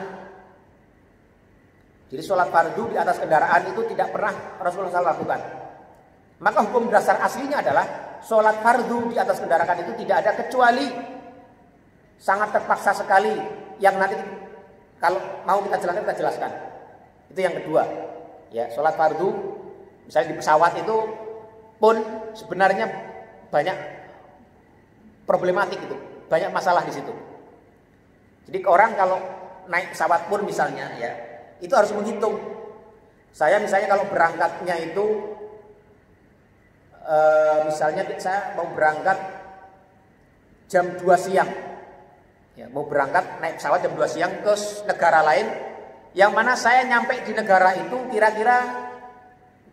Jadi sholat fardu di atas kendaraan itu tidak pernah Rasulullah SAW lakukan. Maka hukum dasar aslinya adalah sholat fardu di atas kendaraan itu tidak ada kecuali sangat terpaksa sekali yang nanti kalau mau kita jelaskan. Itu yang kedua. Ya, sholat fardu misalnya di pesawat itu pun sebenarnya banyak problematik itu, banyak masalah di situ. Jadi orang kalau naik pesawat pun misalnya ya, itu harus menghitung. Saya misalnya kalau berangkatnya itu misalnya saya mau berangkat jam 2 siang. Ya, mau berangkat naik pesawat jam 2 siang ke negara lain, yang mana saya nyampe di negara itu kira-kira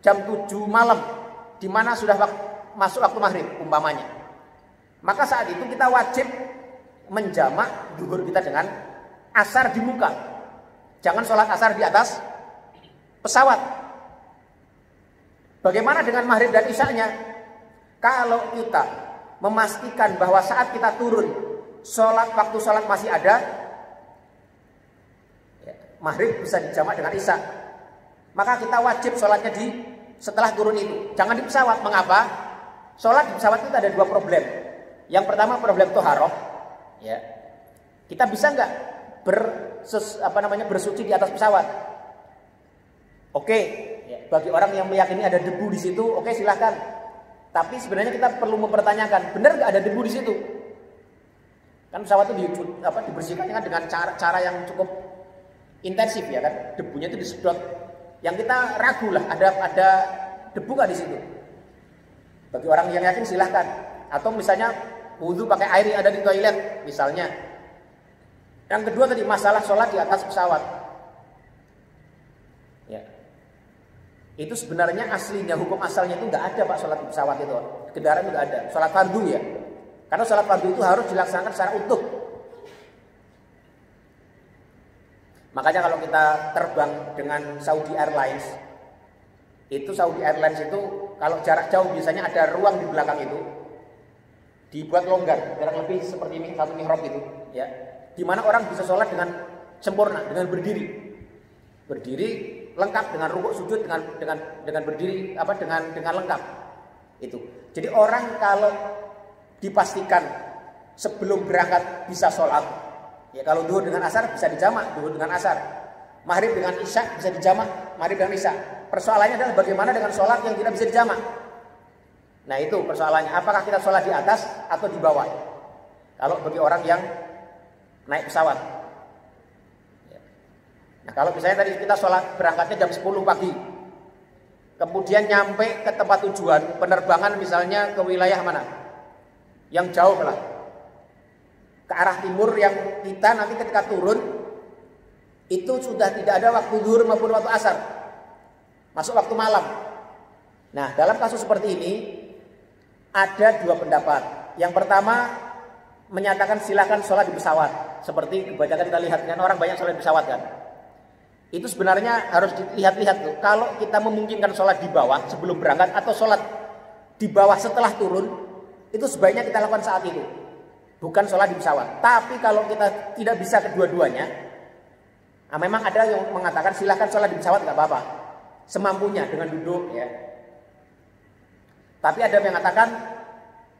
jam 7 malam, di mana sudah masuk waktu maghrib umpamanya. Maka saat itu kita wajib menjamak zuhur kita dengan asar di muka. Jangan sholat asar di atas pesawat. Bagaimana dengan maghrib dan isyanya? Kalau kita memastikan bahwa saat kita turun waktu sholat masih ada, ya, maghrib bisa dijamak dengan isya, maka kita wajib sholatnya setelah turun itu. Jangan di pesawat. Mengapa? Sholat di pesawat itu ada dua problem. Yang pertama problem toharoh. Ya, kita bisa nggak bersuci di atas pesawat? Oke, ya, bagi orang yang meyakini ada debu di situ, oke silahkan. Tapi sebenarnya kita perlu mempertanyakan, benar nggak ada debu di situ? Kan pesawat itu dibersihkannya kan dengan cara yang cukup intensif ya kan, debunya itu disedot. Yang kita ragu lah ada debu nggak di situ. Bagi orang yang yakin silahkan. Atau misalnya wudhu pakai air yang ada di toilet misalnya. Yang kedua tadi masalah sholat di atas pesawat. Ya, itu sebenarnya aslinya hukum asalnya itu nggak ada pak, sholat di pesawat itu kendaraan nggak ada. Sholat fardu ya. Karena sholat fardu itu harus dilaksanakan secara utuh. Makanya kalau kita terbang dengan Saudi Airlines, itu Saudi Airlines itu kalau jarak jauh biasanya ada ruang di belakang itu dibuat longgar, kurang lebih seperti ini satu mihrab itu, ya, di mana orang bisa sholat dengan sempurna, dengan berdiri lengkap dengan rukuk sujud dengan berdiri dengan lengkap itu. Jadi orang kalau dipastikan sebelum berangkat bisa sholat, ya kalau duhur dengan asar bisa dijamak, duhur dengan asar, maghrib dengan isya bisa dijamak, maghrib dengan isya. Persoalannya adalah bagaimana dengan sholat yang tidak bisa dijamak. Nah itu persoalannya, apakah kita sholat di atas atau di bawah? Kalau bagi orang yang naik pesawat. Nah kalau misalnya tadi kita sholat berangkatnya jam 10 pagi, kemudian nyampe ke tempat tujuan penerbangan misalnya ke wilayah mana? Yang jauh lah, ke arah timur, yang kita nanti ketika turun itu sudah tidak ada waktu zuhur maupun waktu asar, masuk waktu malam. Nah dalam kasus seperti ini ada dua pendapat. Yang pertama menyatakan silakan sholat di pesawat, seperti kebanyakan kita lihat kan orang banyak sholat di pesawat kan. Itu sebenarnya harus dilihat-lihat tuh. Kalau kita memungkinkan sholat di bawah sebelum berangkat atau sholat di bawah setelah turun, itu sebaiknya kita lakukan saat itu, bukan sholat di pesawat. Tapi kalau kita tidak bisa kedua-duanya, nah memang ada yang mengatakan silahkan sholat di pesawat nggak apa-apa, semampunya dengan duduk ya. Tapi ada yang mengatakan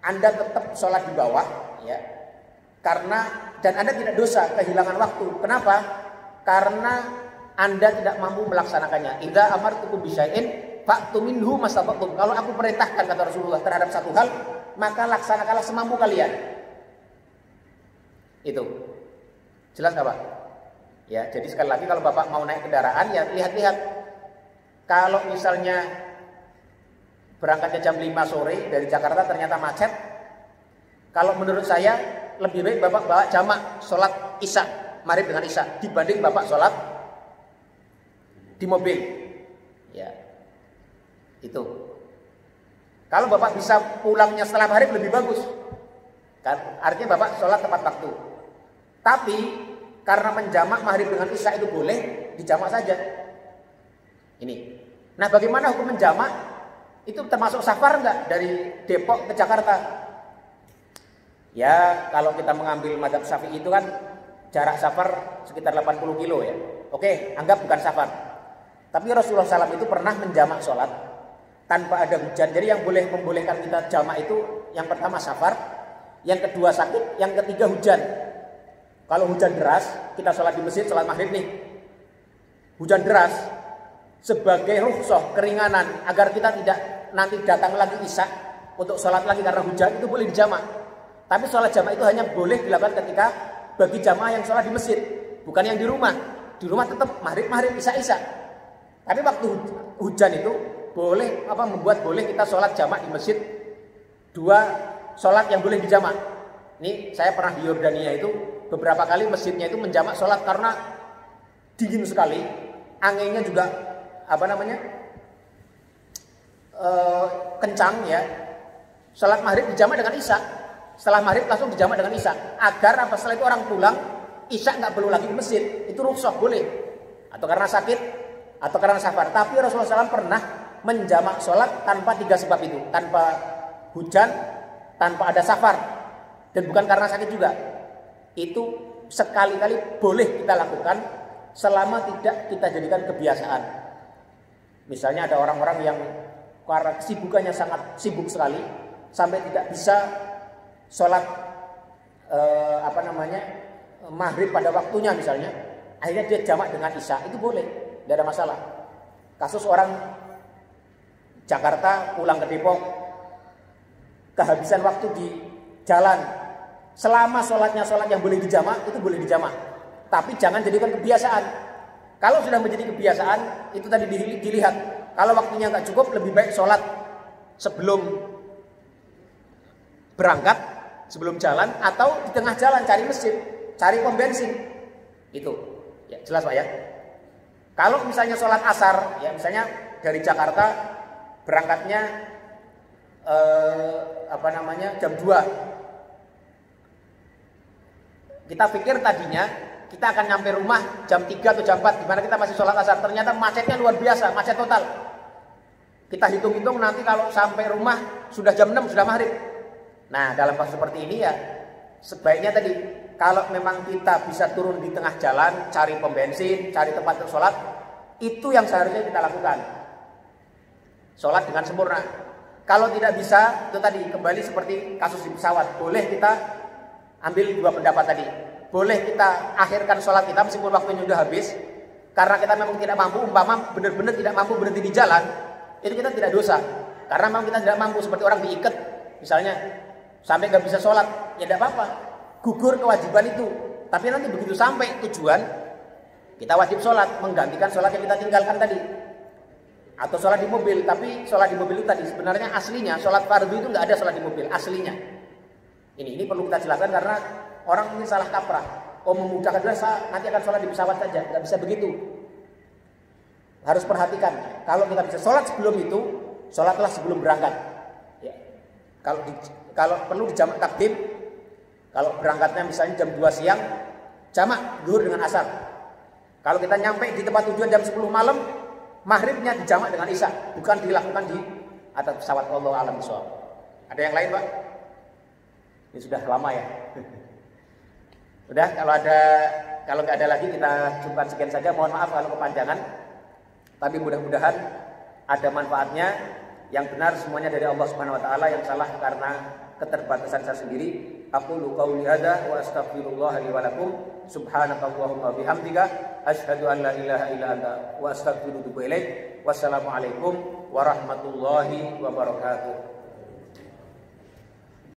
Anda tetap sholat di bawah ya, karena dan Anda tidak dosa kehilangan waktu. Kenapa? Karena Anda tidak mampu melaksanakannya. Idza amartukum bisyai'in fa'tu minhu mastata'tum. Kalau aku perintahkan kata Rasulullah terhadap satu hal, maka laksanakanlah semampu kalian. Itu jelas nggak Pak? Ya, jadi sekali lagi kalau Bapak mau naik kendaraan ya lihat-lihat. Kalau misalnya berangkatnya jam 5 sore dari Jakarta ternyata macet, kalau menurut saya lebih baik Bapak bawa jamak sholat isya, maghrib dengan isya, dibanding Bapak sholat di mobil. Ya, itu. Kalau Bapak bisa pulangnya setelah maghrib lebih bagus, kan? Artinya Bapak sholat tepat waktu. Tapi karena menjamak maghrib dengan isya itu boleh, dijamak saja. Ini. Nah, bagaimana hukum menjamak? Itu termasuk safar enggak dari Depok ke Jakarta? Ya, kalau kita mengambil mazhab Syafi'i itu kan jarak safar sekitar 80 kilo ya. Oke, anggap bukan safar. Tapi Rasulullah SAW itu pernah menjamak sholat tanpa ada hujan. Jadi yang boleh membolehkan kita jamak itu yang pertama safar, yang kedua sakit, yang ketiga hujan. Kalau hujan deras, kita sholat di masjid, sholat maghrib nih. Hujan deras, sebagai rukhsah, keringanan, agar kita tidak nanti datang lagi isya untuk sholat lagi karena hujan, itu boleh dijamak. Tapi sholat jamak itu hanya boleh dilakukan ketika bagi jamaah yang sholat di masjid, bukan yang di rumah. Di rumah tetap maghrib, isya. Tapi waktu hujan itu boleh membuat boleh kita sholat jamak di masjid. Dua sholat yang boleh dijamak. Ini saya pernah di Yordania itu beberapa kali masjidnya itu menjamak sholat karena dingin sekali, anginnya juga kencang ya. Sholat maghrib dijamak dengan isya. Setelah maghrib langsung dijamak dengan isya. Agar setelah itu orang pulang, isya nggak perlu lagi di masjid. Itu rukhsah boleh. Atau karena sakit, atau karena safar. Tapi Rasulullah SAW pernah menjamak sholat tanpa 3 sebab itu. Tanpa hujan, tanpa ada safar. Dan bukan karena sakit juga. Itu sekali-kali boleh kita lakukan selama tidak kita jadikan kebiasaan. Misalnya ada orang-orang yang karena kesibukannya sangat sibuk sekali sampai tidak bisa sholat maghrib pada waktunya misalnya, akhirnya dia jamak dengan isya, itu boleh, tidak ada masalah. Kasus orang Jakarta pulang ke Depok, kehabisan waktu di jalan, selama sholatnya sholat yang boleh dijamak, itu boleh dijamak. Tapi jangan jadikan kebiasaan. Kalau sudah menjadi kebiasaan, itu tadi dilihat. Kalau waktunya nggak cukup, lebih baik sholat sebelum berangkat, sebelum jalan, atau di tengah jalan cari masjid, cari pom bensin. Itu, ya jelas Pak ya. Kalau misalnya sholat asar, ya misalnya dari Jakarta berangkatnya jam 2. Kita pikir tadinya kita akan nyampe rumah jam 3 atau jam 4, dimana kita masih sholat asar. Ternyata macetnya luar biasa, macet total. Kita hitung-hitung nanti kalau sampai rumah sudah jam 6, sudah maghrib. Nah, dalam kasus seperti ini ya sebaiknya tadi, kalau memang kita bisa turun di tengah jalan, cari pom bensin, cari tempat untuk sholat, itu yang seharusnya kita lakukan. Sholat dengan sempurna. Kalau tidak bisa, itu tadi kembali seperti kasus di pesawat. Boleh kita ambil 2 pendapat tadi. Boleh kita akhirkan sholat kita meskipun waktunya sudah habis, karena kita memang tidak mampu, umpama benar-benar tidak mampu berhenti di jalan, itu kita tidak dosa. Karena memang kita tidak mampu, seperti orang diikat misalnya, sampai nggak bisa sholat, ya tidak apa-apa, gugur kewajiban itu. Tapi nanti begitu sampai tujuan, kita wajib sholat, menggantikan sholat yang kita tinggalkan tadi. Atau sholat di mobil, tapi sholat di mobil itu tadi sebenarnya aslinya sholat fardu itu nggak ada sholat di mobil aslinya. Ini perlu kita jelaskan karena orang ini salah kaprah. Oh, memudahkan nanti akan sholat di pesawat saja, nggak bisa begitu. Harus perhatikan. Kalau kita bisa sholat sebelum itu, sholatlah sebelum berangkat. Ya. Kalau perlu dijamak takdim. Kalau berangkatnya misalnya jam 2 siang, jamak zuhur dengan asar. Kalau kita nyampe di tempat tujuan jam 10 malam, maghribnya dijamak dengan isya, bukan dilakukan di atas pesawat. Wallahu a'lam bishawab. Ada yang lain, Pak? Ini sudah lama ya. Udah, kalau nggak ada lagi kita cukupkan sekian saja. Mohon maaf kalau kepanjangan. Tapi mudah-mudahan ada manfaatnya. Yang benar semuanya dari Allah Subhanahu wa taala, yang salah karena keterbatasan saya sendiri. Aqulu qauli hadza wa astaghfirullah li wa lakum. Subhanakallahumma bihamdika asyhadu an la ilaha illa anta wa astaghfiruka wa atubu ilaik. Wassalamualaikum warahmatullahi wabarakatuh.